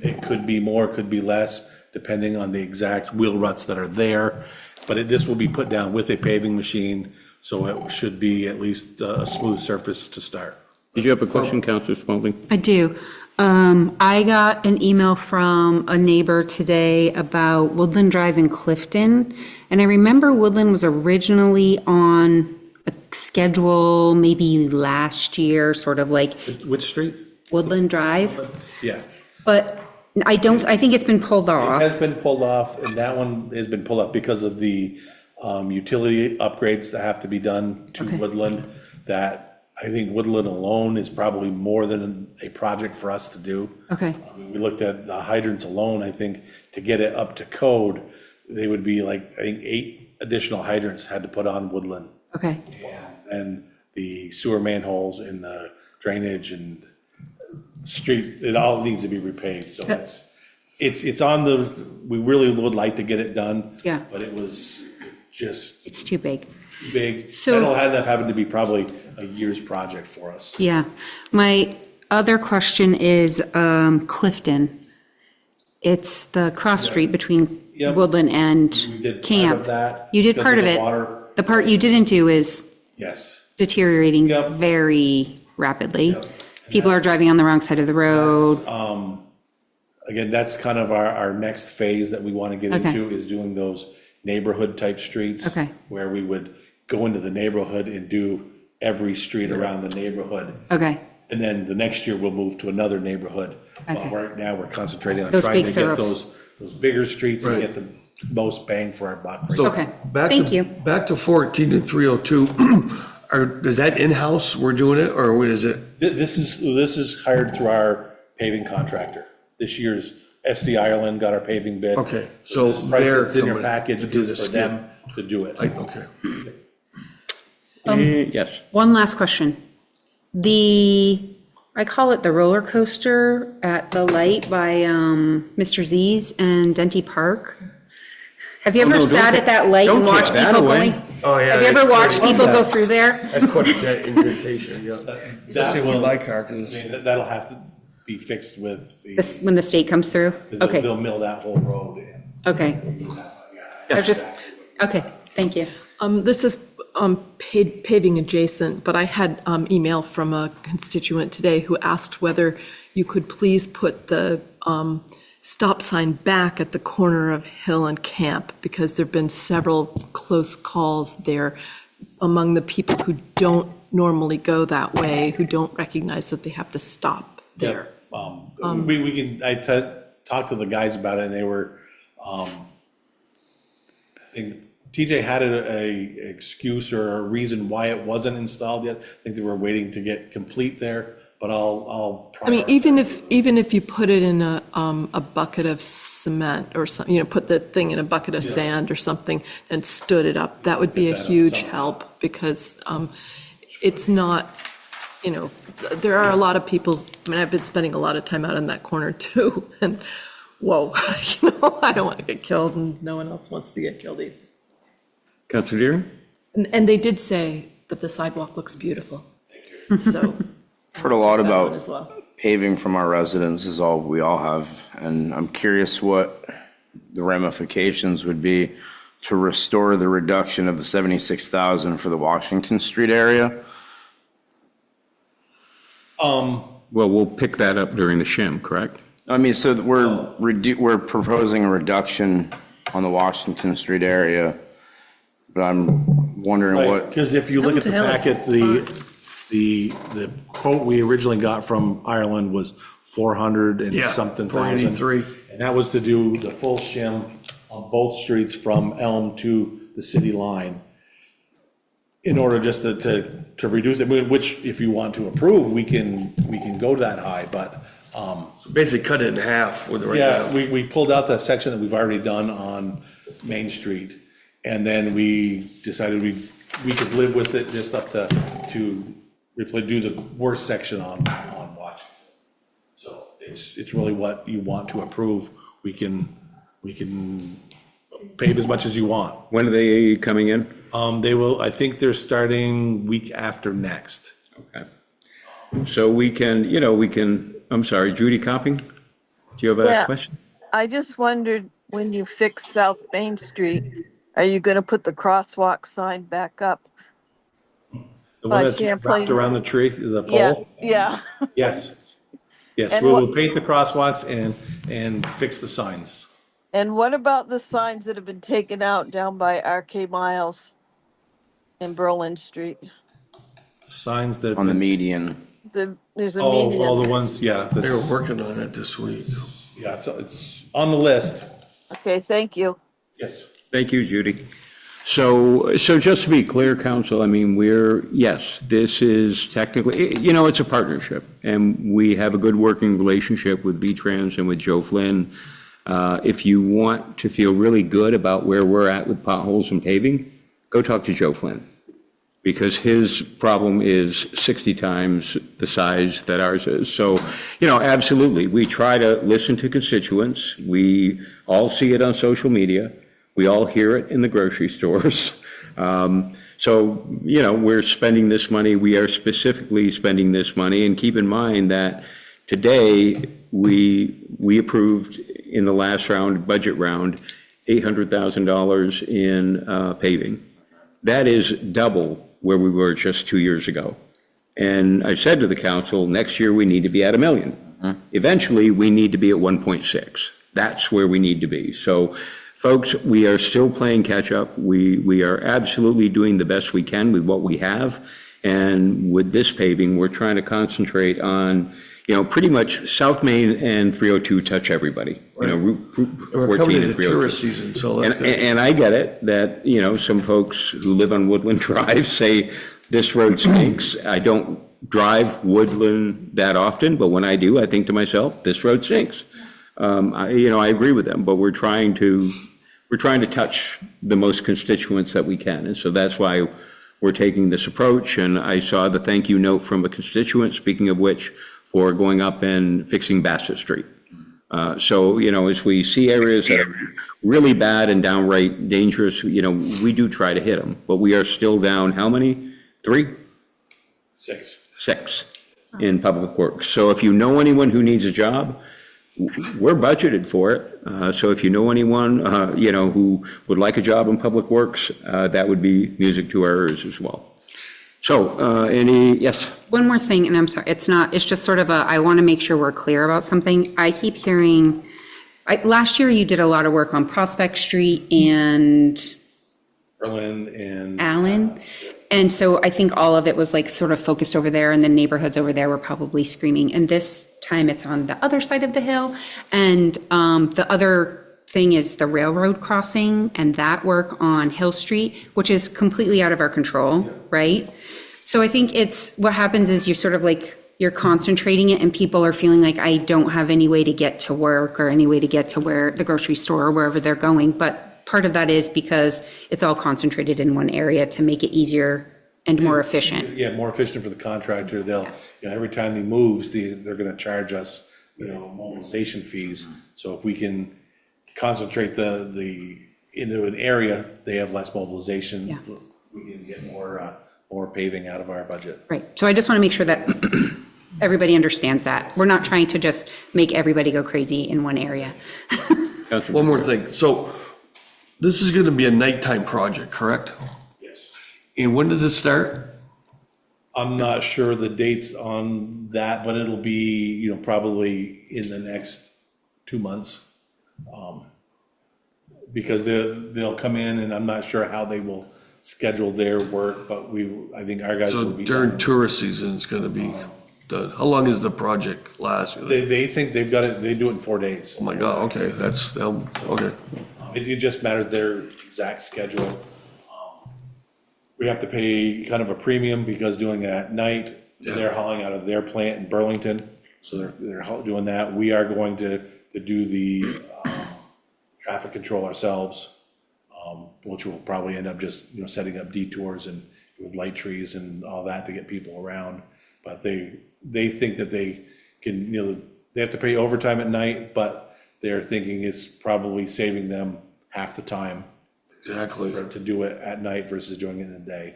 S12: It could be more, it could be less, depending on the exact wheel ruts that are there. But this will be put down with a paving machine, so it should be at least a smooth surface to start.
S1: did you have a question, Councilor Spaulding?
S8: I do. I got an email from a neighbor today about Woodland Drive in Clifton. And I remember Woodland was originally on a schedule maybe last year, sort of like
S12: Which street?
S8: Woodland Drive.
S12: Yeah.
S8: But I think it's been pulled
S12: It
S8: off.
S12: has been pulled off, and that one has been pulled off because of the utility upgrades that have to be done to
S8: Okay.
S12: Woodland. That I think Woodland alone is probably more than a project for us to do.
S8: Okay,
S12: We looked at the hydrants alone, I think, to get it up to code, they would be like, I think 8 additional hydrants had to put on Woodland.
S8: okay.
S12: And the sewer manholes and the drainage and street, it all needs to be repaved, so it's on the, we really would like to get it done.
S8: Yeah.
S12: But it was just
S8: It's too big.
S12: big.
S8: So-
S12: That'll end up having to be probably a year's project for us.
S8: Yeah. My other question is Clifton. It's the cross street between
S12: Yep.
S8: Woodland and
S12: We did part
S8: Camp.
S12: of that
S8: You did
S12: because
S8: part
S12: of
S8: of
S12: the
S8: it.
S12: water.
S8: The part you didn't do is
S12: Yes.
S8: deteriorating
S12: Yep.
S8: very rapidly.
S12: Yep.
S8: People are driving on the wrong side of the road.
S12: Again, that's kind of our next phase that we want to get
S8: Okay.
S12: into, is doing those neighborhood type streets.
S8: Okay.
S12: Where we would go into the neighborhood and do every street around the neighborhood.
S8: Okay,
S12: And then the next year, we'll move to another neighborhood.
S8: Okay.
S12: But right now, we're concentrating on
S8: Those
S12: trying
S8: big
S12: to get
S8: thoroughs.
S12: those bigger streets and
S2: Right.
S12: get the most bang for our buck. right
S2: So
S12: now.
S8: Okay.
S2: back
S8: Thank
S2: to-
S8: you.
S2: Back to 14 and 302, is that in-house we're doing it, or what is it?
S12: This is hired through our paving contractor. This year's SD Ireland got our paving bid.
S2: Okay, so
S12: This price
S2: they're
S12: that's in your
S2: coming
S12: package
S2: to do
S12: is
S2: the
S12: for
S2: skip.
S12: them to do it.
S2: Okay.
S1: Yes.
S8: one last question. I call it the roller coaster at the light by Mr. Z's and Denty Park. Have you
S1: Oh,
S8: ever
S1: no, don't
S8: sat
S1: take-
S8: at that light
S1: don't
S8: and
S1: take
S8: watched
S1: that
S8: people
S1: away.
S8: going?
S2: Oh, yeah,
S8: Have you ever
S2: I
S8: watched
S2: love
S8: people go
S2: that.
S8: through there?
S2: That's quite that indentation, yeah. Especially with
S12: will-
S2: my car, because
S12: I mean, that'll have to be fixed with the,
S8: This, when the state comes through?
S12: 'cause they'll
S8: Okay,
S12: mill that whole road in.
S8: okay. I just, okay, thank you.
S7: This is paving adjacent, but I had email from a constituent today who asked whether you could please put the stop sign back at the corner of Hill and Camp, because there've been several close calls there among the people who don't normally go that way, who don't recognize that they have to stop there.
S12: We can, talked to the guys about it, and they were, I think TJ had a excuse or a reason why it wasn't installed yet. I think they were waiting to get complete there, but I'll.
S7: I mean, even if you put it in a bucket of cement or something, put the thing in a bucket of sand or something and stood it up, that would be a
S12: that up
S7: huge
S12: somehow.
S7: help, because it's not, there are a lot of people, I mean, I've been spending a lot of time out in that corner too, and whoa, I don't want to get killed, and no one else wants to get killed either.
S1: Councilor Deering?
S7: And they did say that the sidewalk looks beautiful, so.
S9: I've heard a lot
S7: that one
S9: about
S7: as well.
S9: paving from our residents is all we all have, and I'm curious what the ramifications would be to restore the reduction of the 76,000 for the Washington Street area.
S1: Well, we'll pick that up during the shim, correct?
S9: I mean, so we're proposing a reduction on the Washington Street area, but I'm wondering what,
S12: Because if you look at the
S8: Hell to hell,
S12: packet, the quote we originally got from Ireland was 400 and
S2: Yeah,
S12: something
S2: 483.
S12: thousand. And that was to do the full shim on both streets from Elm to the city line. In order just to reduce it, which if you want to approve, we can go that high, but,
S2: basically cut it in half with the right
S12: yeah,
S2: now.
S12: we pulled out the section that we've already done on Main Street. And then we decided we could live with it just up to do the worst section on Washington. So it's really what you want to approve. We can pave as much as you want.
S1: When are they coming in?
S12: They will, I think they're starting week after next.
S1: Okay. So we can, I'm sorry, Judy Copping? Do you have a
S13: Yeah.
S1: question?
S13: I just wondered, when you fix South Main Street, are you going to put the crosswalk sign back up?
S12: The one
S13: By
S12: that's
S13: Champlain.
S12: wrapped around the tree, the
S13: Yeah,
S12: pole?
S13: yeah.
S12: Yes. Yes,
S13: And
S12: we
S13: what-
S12: will paint the crosswalks and fix the signs.
S13: And what about the signs that have been taken out down by RK Miles in Berlin Street?
S12: Signs that.
S9: On the median.
S13: There's a
S12: Oh, all
S13: median.
S12: the ones, yeah.
S2: They were
S12: That's,
S2: working on it this week.
S12: yeah, so it's on the list.
S13: Okay, thank you.
S12: Yes.
S1: Thank you, Judy. So just to be clear, council, I mean, yes, this is technically, it's a partnership, and we have a good working relationship with V-Trans and with Joe Flynn. If you want to feel really good about where we're at with potholes and paving, go talk to Joe Flynn, because his problem is 60 times the size that ours is. So, absolutely, we try to listen to constituents. We all see it on social media. We all hear it in the grocery stores. So, we're spending this money. We are specifically spending this money. And keep in mind that today, we approved in the last round, budget round, $800,000 in paving. That is double where we were just 2 years ago. And I said to the council, next year we need to be at $1 million. Eventually, we need to be at 1.6. That's where we need to be. So, folks, we are still playing catch up. We are absolutely doing the best we can with what we have. And with this paving, we're trying to concentrate on, pretty much South Main and 302 touch everybody. Route
S2: We're
S1: 14
S2: coming
S1: and
S2: into
S1: 302.
S2: tourist season, so that's good.
S1: And I get it, that, some folks who live on Woodland Drive say, this road stinks. I don't drive Woodland that often, but when I do, I think to myself, this road stinks. I agree with them, but we're trying to touch the most constituents that we can. And so that's why we're taking this approach. And I saw the thank you note from a constituent, speaking of which, for going up and fixing Bassett Street. So, as we see areas that are really bad and downright dangerous, we do try to hit them. But we are still down, how many? 3?
S12: 6.
S1: 6 in public works. So if you know anyone who needs a job, we're budgeted for it. So if you know anyone, who would like a job in public works, that would be music to our ears as well. So, yes?
S8: One more thing, and I'm sorry, it's just sort of I want to make sure we're clear about something. I keep hearing, last year you did a lot of work on Prospect Street and
S12: Berlin and.
S8: Allen. And so I think all of it was like sort of focused over there, and the neighborhoods over there were probably screaming. And this time it's on the other side of the hill. And the other thing is the railroad crossing and that work on Hill Street, which is completely out of our control, right? So I think what happens is you're sort of like, you're concentrating it and people are feeling like, I don't have any way to get to work or any way to get to where the grocery store or wherever they're going. But part of that is because it's all concentrated in one area to make it easier and more efficient.
S12: Yeah, more efficient for the contractor. They'll, every time he moves, they're gonna charge us, mobilization fees. So if we can concentrate into an area, they have less mobilization.
S8: Yeah.
S12: We can get more paving out of our budget.
S8: Right. So I just want to make sure that everybody understands that. We're not trying to just make everybody go crazy in one area.
S2: One more thing. So this is going to be a nighttime project, correct?
S12: Yes.
S2: And when does it start?
S12: I'm not sure the dates on that, but it'll be, probably in the next 2 months. Because they'll come in and I'm not sure how they will schedule their work, but I think our guys will
S2: So
S12: be
S2: during
S12: done.
S2: tourist season, it's going to be done. How long is the project last?
S12: They think they've got it, they do it in 4 days.
S2: Oh my God, okay, okay.
S12: It just matters their exact schedule. We have to pay kind of a premium because doing it at night, they're hauling out of their plant in Burlington. So they're doing that. We are going to do the traffic control ourselves, which will probably end up just, setting up detours and with light trees and all that to get people around. But they think that they can, they have to pay overtime at night, but they're thinking it's probably saving them half the time.
S2: Exactly.
S12: To do it at night versus doing it in the day.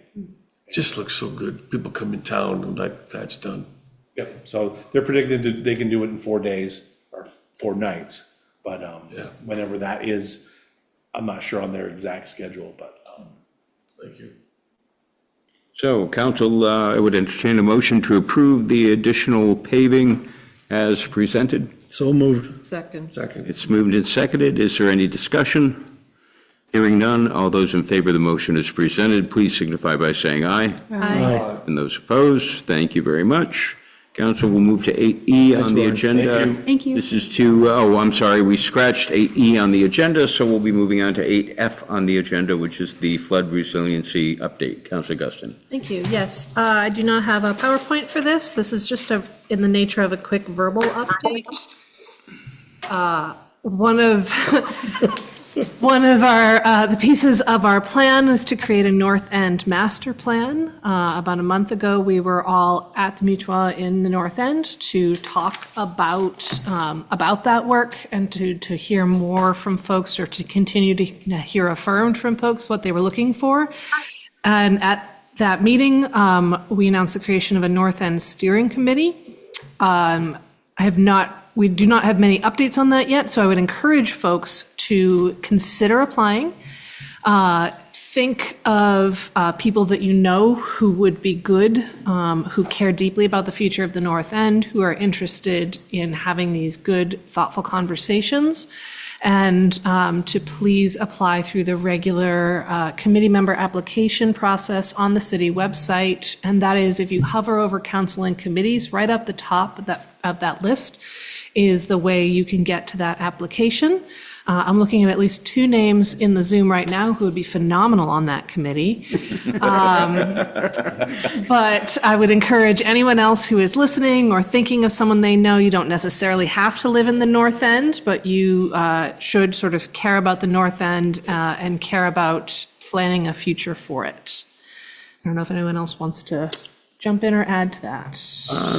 S2: Just looks so good. People come in town and like, that's done.
S12: Yep, so they're predicting they can do it in 4 days or 4 nights. But whenever that is, I'm not sure on their exact schedule, but.
S2: Thank you.
S1: So, council, I would entertain a motion to approve the additional paving as presented?
S2: So moved.
S3: Second.
S2: Second.
S1: It's moved and seconded. Is there any discussion? Hearing none, all those in favor of the motion as presented, please signify by saying aye.
S2: Aye.
S1: And those opposed, thank you very much. Council will move to 8E on the
S2: Ryan.
S1: agenda.
S8: Thank you.
S1: This is to, I'm sorry, we scratched 8E on the agenda, so we'll be moving on to 8F on the agenda, which is the flood resiliency update. Councilor Guston.
S11: Thank you. Yes, I do not have a PowerPoint for this. This is just in the nature of a quick verbal update. One of the pieces of our plan was to create a North End master plan. About a month ago, we were all at the Mutual in the North End to talk about that work and to hear more from folks, or to continue to hear affirmed from folks what they were looking for. And at that meeting, we announced the creation of a North End steering committee. We do not have many updates on that yet, so I would encourage folks to consider applying. Think of people that you know who would be good, who care deeply about the future of the North End, who are interested in having these good, thoughtful conversations, and to please apply through the regular committee member application process on the city website. And that is, if you hover over council and committees, right up the top of that list is the way you can get to that application. I'm looking at least 2 names in the Zoom right now who would be phenomenal on that committee. But I would encourage anyone else who is listening or thinking of someone they know. You don't necessarily have to live in the North End, but you should sort of care about the North End and care about planning a future for it. I don't know if anyone else wants to jump in or add to that.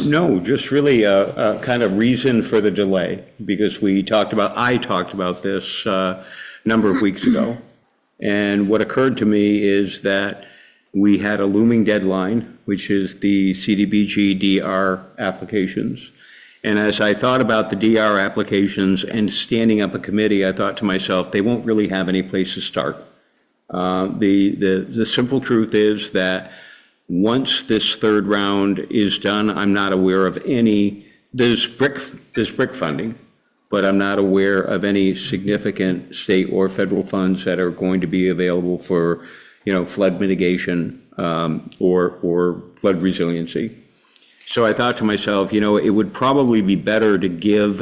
S1: No, just really a kind of reason for the delay, because I talked about this a number of weeks ago. And what occurred to me is that we had a looming deadline, which is the CDBG DR applications. And as I thought about the DR applications and standing up a committee, I thought to myself, they won't really have any place to start. The simple truth is that once this third round is done, I'm not aware of there's brick funding, but I'm not aware of any significant state or federal funds that are going to be available for, flood mitigation or flood resiliency. So I thought to myself, it would probably be better to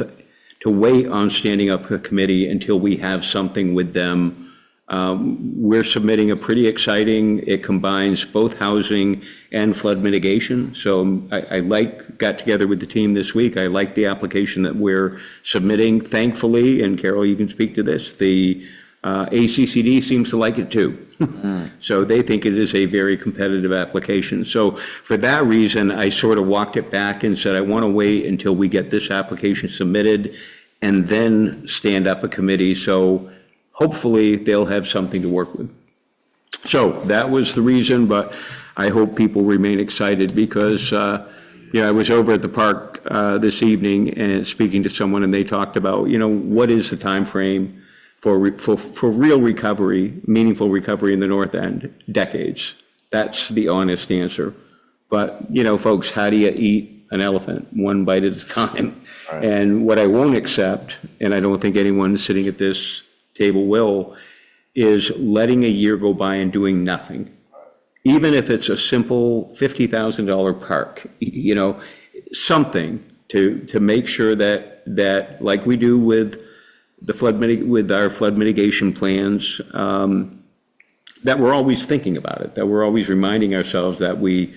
S1: wait on standing up a committee until we have something with them. We're submitting a pretty exciting, it combines both housing and flood mitigation. So I got together with the team this week. I like the application that we're submitting. Thankfully, and Carol, you can speak to this, the ACCD seems to like it too. So they think it is a very competitive application. So for that reason, I sort of walked it back and said, I want to wait until we get this application submitted and then stand up a committee. So hopefully they'll have something to work with. So that was the reason, but I hope people remain excited because, I was over at the park this evening and speaking to someone, and they talked about, what is the time frame for real recovery, meaningful recovery in the North End? Decades. That's the honest answer. But, folks, how do you eat an elephant one bite at a time? Right. And what I won't accept, and I don't think anyone sitting at this table will, is letting a year go by and doing nothing. Even if it's a simple $50,000 park, something to make sure that like we do with with our flood mitigation plans, that we're always thinking about it, that we're always reminding ourselves that we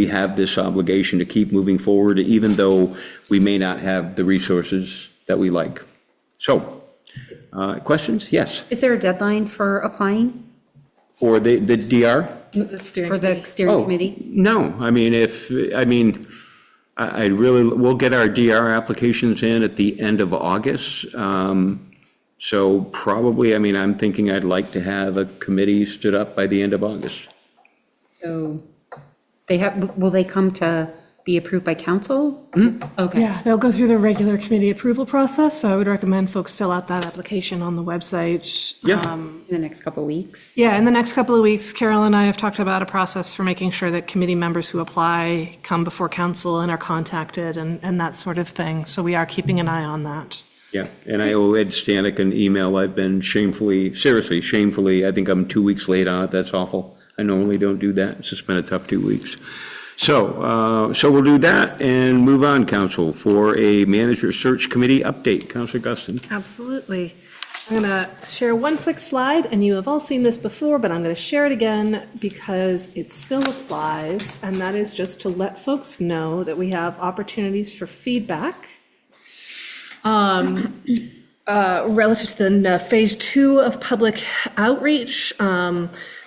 S1: have this obligation to keep moving forward, even though we may not have the resources that we like. So, questions? Yes.
S8: Is there a deadline for applying
S1: For the DR?
S8: for the steering committee?
S1: No, we'll get our DR applications in at the end of August. So probably, I'm thinking I'd like to have a committee stood up by the end of August.
S8: So will they come to be approved by council? Okay.
S11: Yeah, they'll go through the regular committee approval process, so I would recommend folks fill out that application on the website.
S1: Yeah.
S8: In the next couple of weeks?
S11: Yeah, in the next couple of weeks, Carol and I have talked about a process for making sure that committee members who apply come before council and are contacted and that sort of thing. So we are keeping an eye on that.
S1: Yeah, and I owe Ed Stanek an email. I've been seriously shamefully, I think I'm 2 weeks late on it. That's awful. I normally don't do that. It's just been a tough 2 weeks. So we'll do that and move on, council, for a manager search committee update. Councilor Guston.
S11: Absolutely. I'm going to share one quick slide, and you have all seen this before, but I'm going to share it again because it still applies, and that is just to let folks know that we have opportunities for feedback relative to the phase 2 of public outreach.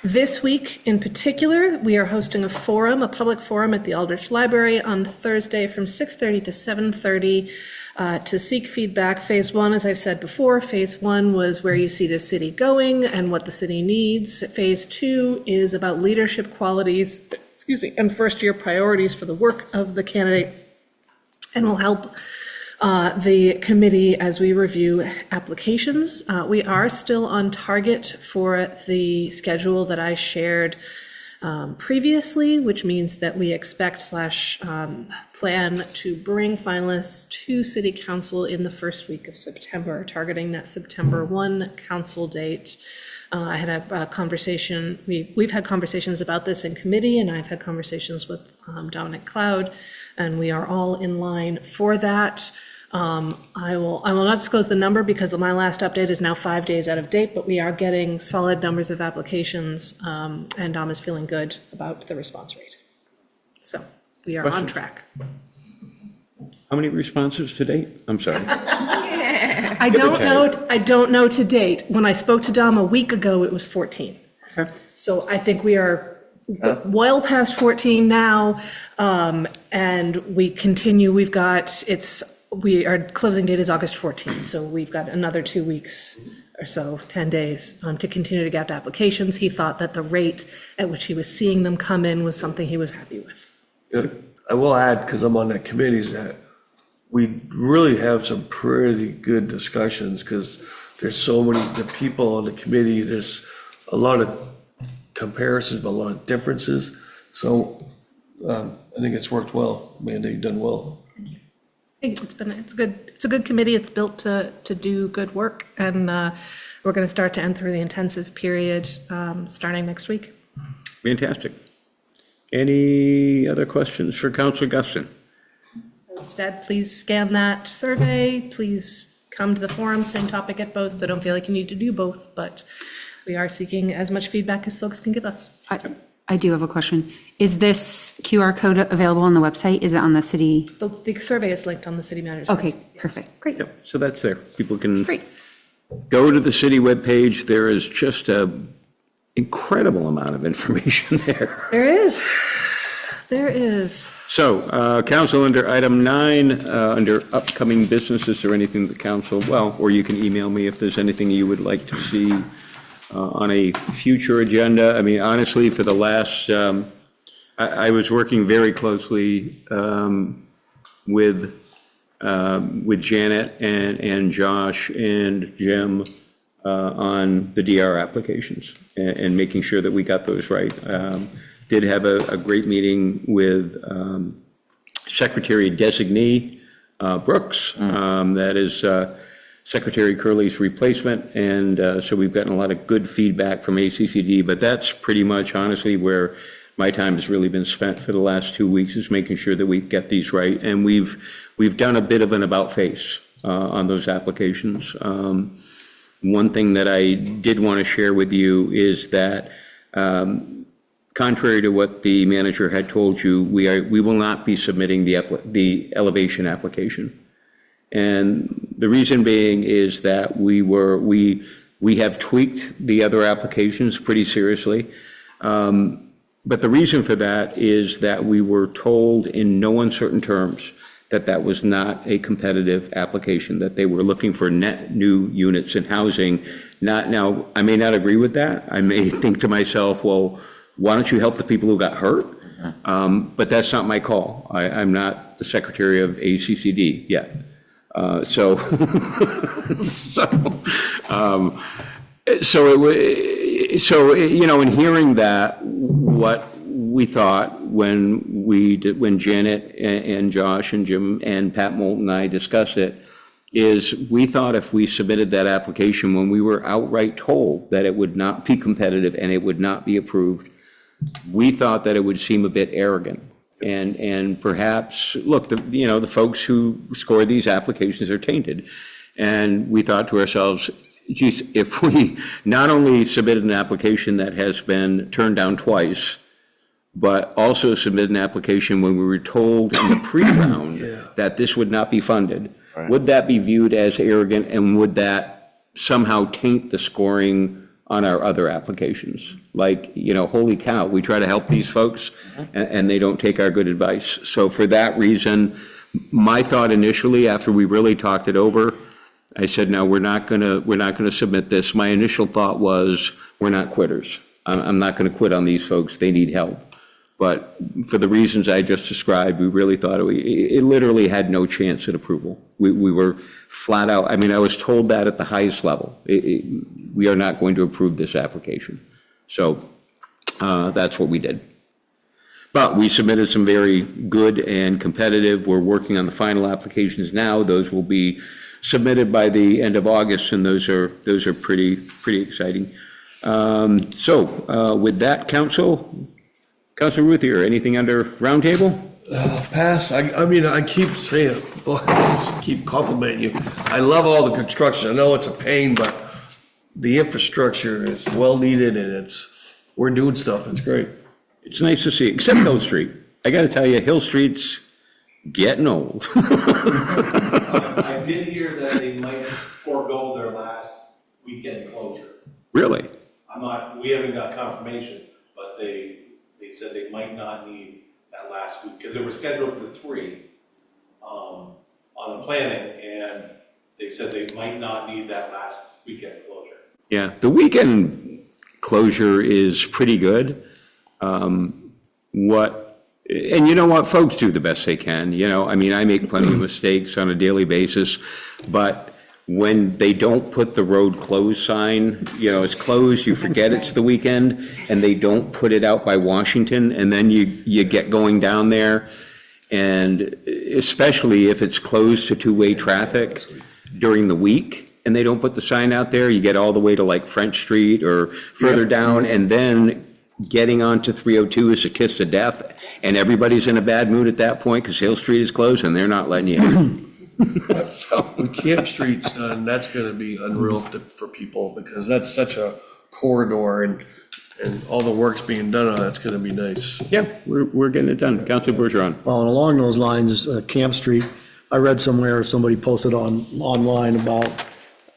S11: This week in particular, we are hosting a public forum at the Aldrich Library on Thursday from 6:30 to 7:30 to seek feedback. Phase 1, as I've said before, phase 1 was where you see the city going and what the city needs. Phase 2 is about leadership qualities, and first-year priorities for the work of the candidate, and will help the committee as we review applications. We are still on target for the schedule that I shared previously, which means that we expect plan to bring finalists to City Council in the first week of September, targeting that September 1 council date. I had a conversation, we've had conversations about this in committee, and I've had conversations with Dominic Cloud, and we are all in line for that. I will not disclose the number because my last update is now 5 days out of date, but we are getting solid numbers of applications, and Dom is feeling good about the response rate. So we are on track.
S1: How many responses to date? I'm sorry.
S11: I don't know to date. When I spoke to Dom a week ago, it was 14.
S1: Okay.
S11: So I think we are well past 14 now, and we continue. Our closing date is August 14th, so we've got another 2 weeks or so, 10 days, to continue to get applications. He thought that the rate at which he was seeing them come in was something he was happy with.
S2: I will add, because I'm on that committee, is that we really have some pretty good discussions, because there's so many, the people on the committee, there's a lot of comparisons, but a lot of differences. So I think it's worked well. Amanda, you've done well.
S11: It's a good committee. It's built to do good work, and we're going to start to enter the intensive period starting next week.
S1: Fantastic. Any other questions for Councilor Guston?
S11: Instead, please scan that survey. Please come to the forum, same topic at both, so don't feel like you need to do both, but we are seeking as much feedback as folks can give us.
S8: I do have a question. Is this QR code available on the website? Is it on the city?
S11: The survey is linked on the city manager's.
S8: Okay, perfect, great.
S1: Yep, so that's there. People can
S8: Great.
S1: go to the city webpage. There is just an incredible amount of information there.
S11: There is.
S1: So, council, under item 9, under upcoming business, is there anything the council, or you can email me if there's anything you would like to see on a future agenda. I mean, honestly, for the last, I was working very closely with Janet and Josh and Jim on the DR applications and making sure that we got those right. Did have a great meeting with Secretary Designee Brooks. That is Secretary Curley's replacement, and so we've gotten a lot of good feedback from ACCD, but that's pretty much honestly where my time has really been spent for the last 2 weeks, is making sure that we get these right, and we've done a bit of an about face on those applications. One thing that I did want to share with you is that contrary to what the manager had told you, we will not be submitting the elevation application. And the reason being is that we have tweaked the other applications pretty seriously. But the reason for that is that we were told in no uncertain terms that that was not a competitive application, that they were looking for net new units in housing. Now, I may not agree with that. I may think to myself, well, why don't you help the people who got hurt? But that's not my call. I'm not the secretary of ACCD yet. So, in hearing that, what we thought when Janet and Josh and Jim and Pat Moulton and I discussed it, is we thought if we submitted that application when we were outright told that it would not be competitive and it would not be approved, we thought that it would seem a bit arrogant. And perhaps, look, the folks who score these applications are tainted. And we thought to ourselves, geez, if we not only submitted an application that has been turned down twice, but also submitted an application when we were told in the pre-round that this would not be funded, would that be viewed as arrogant, and would that somehow taint the scoring on our other applications? Like, holy cow, we try to help these folks and they don't take our good advice. So for that reason, my thought initially, after we really talked it over, I said, no, we're not gonna submit this. My initial thought was, we're not quitters. I'm not gonna quit on these folks. They need help. But for the reasons I just described, we really thought it literally had no chance at approval. We were flat out, I was told that at the highest level. We are not going to approve this application. So that's what we did. But we submitted some very good and competitive. We're working on the final applications now. Those will be submitted by the end of August, and those are pretty exciting. With that, Councilor Ruthier, anything under roundtable?
S2: Pass. I keep saying, I keep complimenting you. I love all the construction. I know it's a pain, but the infrastructure is well needed and we're doing stuff. It's great.
S1: It's nice to see, except Hill Street. I got to tell you, Hill Street's getting old.
S12: I did hear that they might forego their last weekend closure.
S1: Really?
S12: We haven't got confirmation, but they said they might not need that last week, because they were scheduled for 3 on the planning, and they said they might not need that last weekend closure.
S1: Yeah, the weekend closure is pretty good. And you know what, folks do the best they can, I make plenty of mistakes on a daily basis, but when they don't put the road closed sign, it's closed, you forget it's the weekend, and they don't put it out by Washington, and then you get going down there, and especially if it's closed to two-way traffic during the week, and they don't put the sign out there, you get all the way to like French Street or further down, and then getting onto 302 is a kiss of death, and everybody's in a bad mood at that point because Hill Street is closed and they're not letting you in.
S2: So when Camp Street's done, that's gonna be unreal for people, because that's such a corridor, and all the work's being done on it's gonna be nice.
S1: Yeah, we're getting it done. Councilor Bergeron.
S14: Well, and along those lines, Camp Street, I read somewhere, somebody posted online about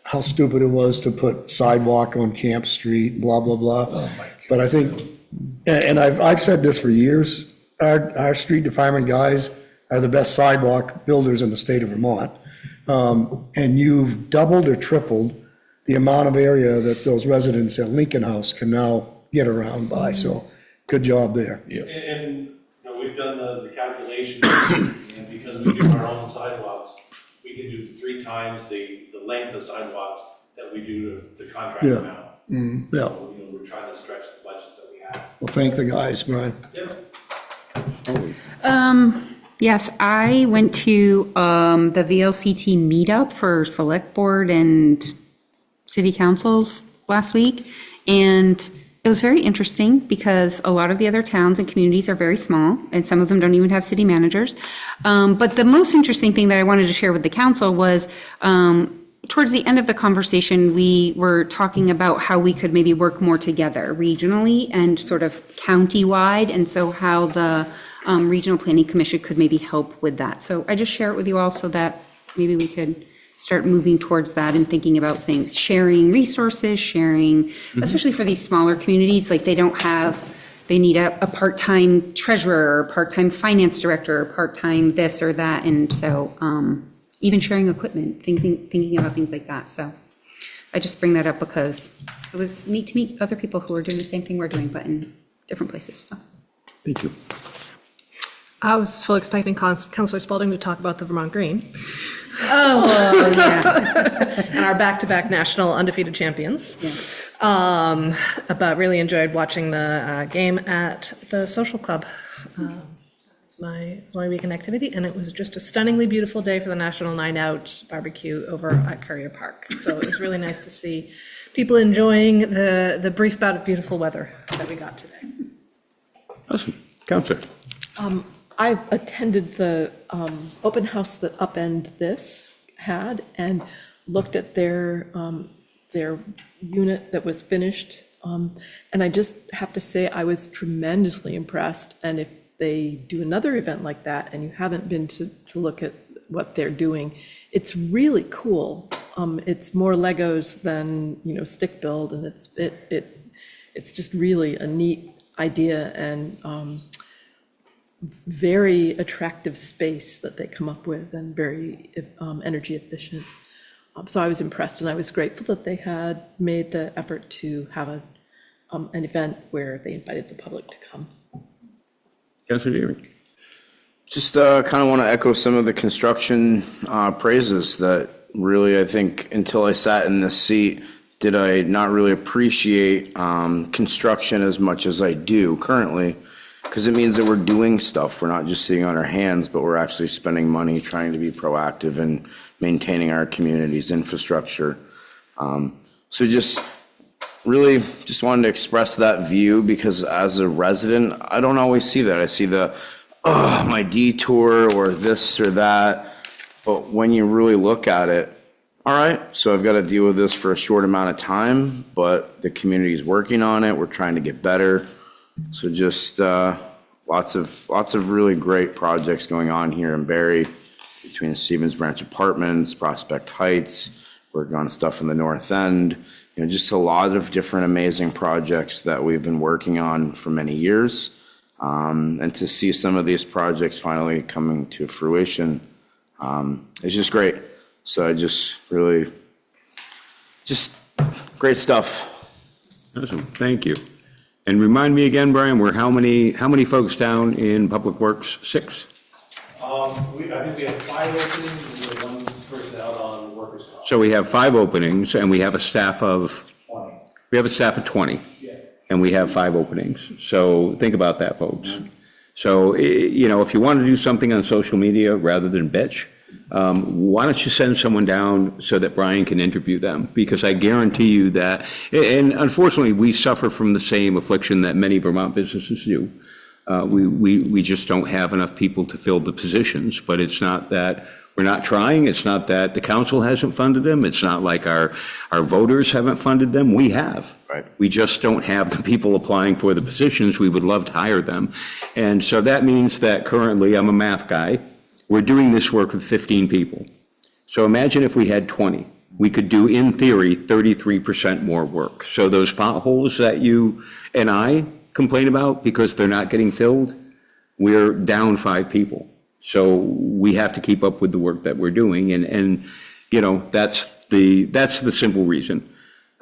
S14: how stupid it was to put sidewalk on Camp Street, blah, blah, blah.
S2: Oh, my God.
S14: But I think, and I've said this for years, our street department guys are the best sidewalk builders in the state of Vermont. And you've doubled or tripled the amount of area that those residents at Lincoln House can now get around by. So good job there.
S2: Yeah.
S12: And we've done the calculations, and because we do our own sidewalks, we can do 3 times the length of sidewalks that we do to contract them out.
S14: Yeah.
S12: So, we're trying to stretch the budgets that we have.
S14: Well, thank the guys, Brian.
S8: Yes, I went to the VLCT meetup for select board and city councils last week. And it was very interesting because a lot of the other towns and communities are very small, and some of them don't even have city managers. But the most interesting thing that I wanted to share with the council was towards the end of the conversation, we were talking about how we could maybe work more together regionally and sort of county-wide, and so how the Regional Planning Commission could maybe help with that. So I just share it with you all so that maybe we could start moving towards that and thinking about things, sharing resources, sharing, especially for these smaller communities, like they need a part-time treasurer, or part-time finance director, or part-time this or that. And so even sharing equipment, thinking about things like that. So I just bring that up because it was neat to meet other people who are doing the same thing we're doing, but in different places. So.
S1: Thank you.
S11: I was fully expecting Councillor Spalding to talk about the Vermont Green.
S5: Oh, yeah.
S11: And our back-to-back national undefeated champions.
S5: Yes.
S11: But really enjoyed watching the game at the social club. It was my weekend activity, and it was just a stunningly beautiful day for the National Night Out barbecue over at Courier Park. So it was really nice to see people enjoying the brief bout of beautiful weather that we got today.
S1: Awesome. Counselor.
S7: I attended the open house that Upend This had and looked at their unit that was finished. And I just have to say, I was tremendously impressed. And if they do another event like that and you haven't been to look at what they're doing, it's really cool. It's more Legos than, stick build, and it's just really a neat idea and very attractive space that they come up with, and very energy efficient. So I was impressed, and I was grateful that they had made the effort to have an event where they invited the public to come.
S1: Councilor Deering.
S9: Just kind of want to echo some of the construction praises that really, I think, until I sat in this seat, did I not really appreciate construction as much as I do currently, because it means that we're doing stuff. We're not just sitting on our hands, but we're actually spending money trying to be proactive and maintaining our community's infrastructure. So just really just wanted to express that view, because as a resident, I don't always see that. I see my detour or this or that. But when you really look at it, all right, so I've got to deal with this for a short amount of time, but the community's working on it. We're trying to get better. So just lots of really great projects going on here in Barre, between Stevens Branch Apartments, Prospect Heights, working on stuff in the North End. Just a lot of different amazing projects that we've been working on for many years. And to see some of these projects finally coming to fruition is just great. So I just really, just great stuff.
S1: Awesome. Thank you. And remind me again, Brian, we're how many folks down in Public Works? 6?
S12: I think we have 5 openings, and we have 1 person out on workers' comp.
S1: So we have 5 openings, and we have a staff of?
S12: 20.
S1: We have a staff of 20.
S12: Yeah.
S1: And we have 5 openings. So think about that, folks. So, if you want to do something on social media rather than bitch, why don't you send someone down so that Brian can interview them? Because I guarantee you that, and unfortunately, we suffer from the same affliction that many Vermont businesses do. We just don't have enough people to fill the positions, but it's not that we're not trying. It's not that the council hasn't funded them. It's not like our voters haven't funded them. We have.
S9: Right.
S1: We just don't have the people applying for the positions. We would love to hire them. And so that means that currently, I'm a math guy, we're doing this work with 15 people. So imagine if we had 20. We could do, in theory, 33% more work. So those potholes that you and I complain about because they're not getting filled, we're down 5 people. So we have to keep up with the work that we're doing, and that's the simple reason.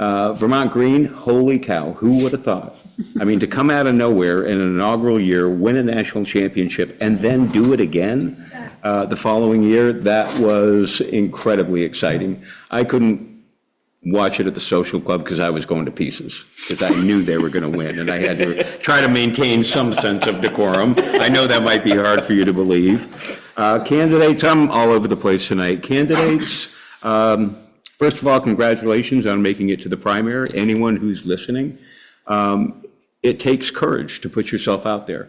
S1: Vermont Green, holy cow, who would have thought? I mean, to come out of nowhere in an inaugural year, win a national championship, and then do it again the following year, that was incredibly exciting. I couldn't watch it at the social club because I was going to pieces, because I knew they were going to win, and I had to try to maintain some sense of decorum. I know that might be hard for you to believe. Candidates, I'm all over the place tonight. Candidates, first of all, congratulations on making it to the primary. Anyone who's listening, it takes courage to put yourself out there.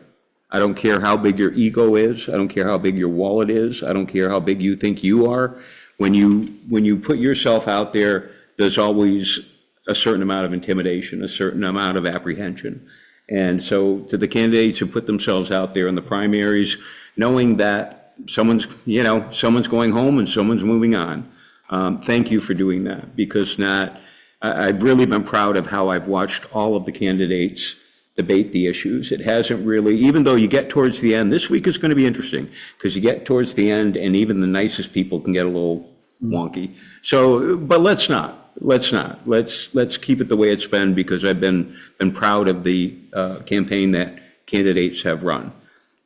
S1: I don't care how big your ego is. I don't care how big your wallet is. I don't care how big you think you are. When you put yourself out there, there's always a certain amount of intimidation, a certain amount of apprehension. And so to the candidates who put themselves out there in the primaries, knowing that someone's going home and someone's moving on, thank you for doing that, because I've really been proud of how I've watched all of the candidates debate the issues. It hasn't really, even though you get towards the end, this week is going to be interesting, because you get towards the end and even the nicest people can get a little wonky. So, but let's not. Let's keep it the way it's been, because I've been proud of the campaign that candidates have run.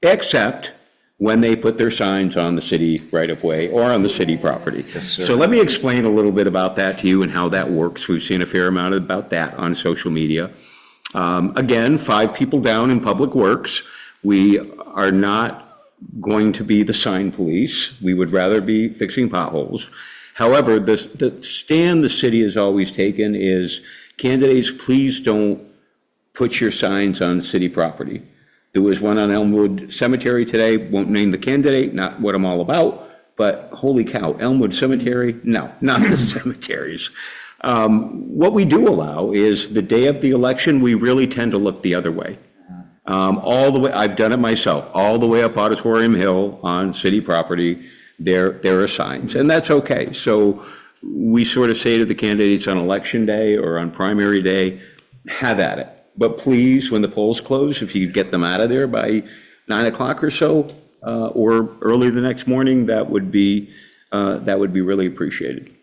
S1: Except when they put their signs on the city right-of-way or on the city property. So let me explain a little bit about that to you and how that works. We've seen a fair amount about that on social media. Again, 5 people down in Public Works. We are not going to be the sign police. We would rather be fixing potholes. However, the stand the city has always taken is, candidates, please don't put your signs on city property. There was one on Elmwood Cemetery today, won't name the candidate, not what I'm all about, but holy cow, Elmwood Cemetery? No, not the cemeteries. What we do allow is the day of the election, we really tend to look the other way. All the way, I've done it myself, all the way up Auditorium Hill on city property, there are signs, and that's okay. So we sort of say to the candidates on election day or on primary day, have at it. But please, when the polls close, if you could get them out of there by 9 o'clock or so, or early the next morning, that would be really appreciated.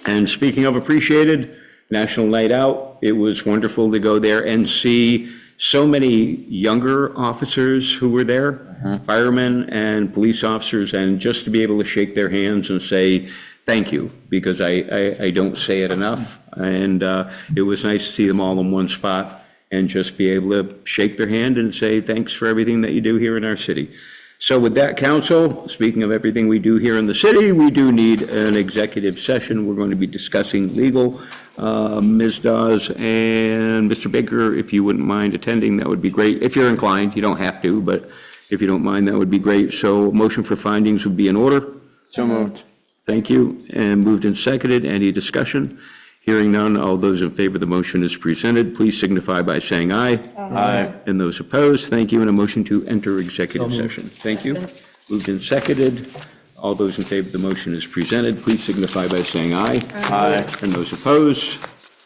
S1: And speaking of appreciated, National Night Out, it was wonderful to go there and see so many younger officers who were there, firemen and police officers, and just to be able to shake their hands and say thank you, because I don't say it enough. And it was nice to see them all in one spot and just be able to shake their hand and say thanks for everything that you do here in our city. So with that, council, speaking of everything we do here in the city, we do need an executive session. We're going to be discussing legal. Ms. Dawes and Mr. Baker, if you wouldn't mind attending, that would be great. If you're inclined, you don't have to, but if you don't mind, that would be great. So motion for findings would be in order.
S9: So moved.
S1: Thank you. And moved and seconded. Any discussion? Hearing none, all those in favor of the motion as presented, please signify by saying aye.
S9: Aye.
S1: And those opposed, thank you. And a motion to enter executive session. Thank you. Moved and seconded. All those in favor of the motion as presented, please signify by saying aye.
S9: Aye.
S1: And those opposed,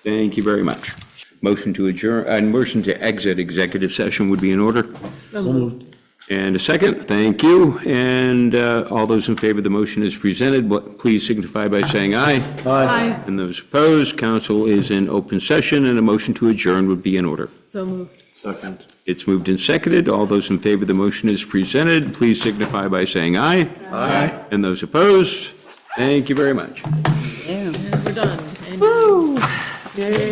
S1: thank you very much. Motion to adjourn, motion to exit executive session would be in order.
S7: So moved.
S1: And a second, thank you. And all those in favor of the motion as presented, please signify by saying aye.
S11: Aye.
S1: And those opposed, council is in open session, and a motion to adjourn would be in order.
S7: So moved.
S9: Second.
S1: It's moved and seconded. All those in favor of the motion as presented, please signify by saying aye.
S9: Aye.
S1: And those opposed, thank you very much.
S7: We're done.
S5: Woo!
S7: Yay.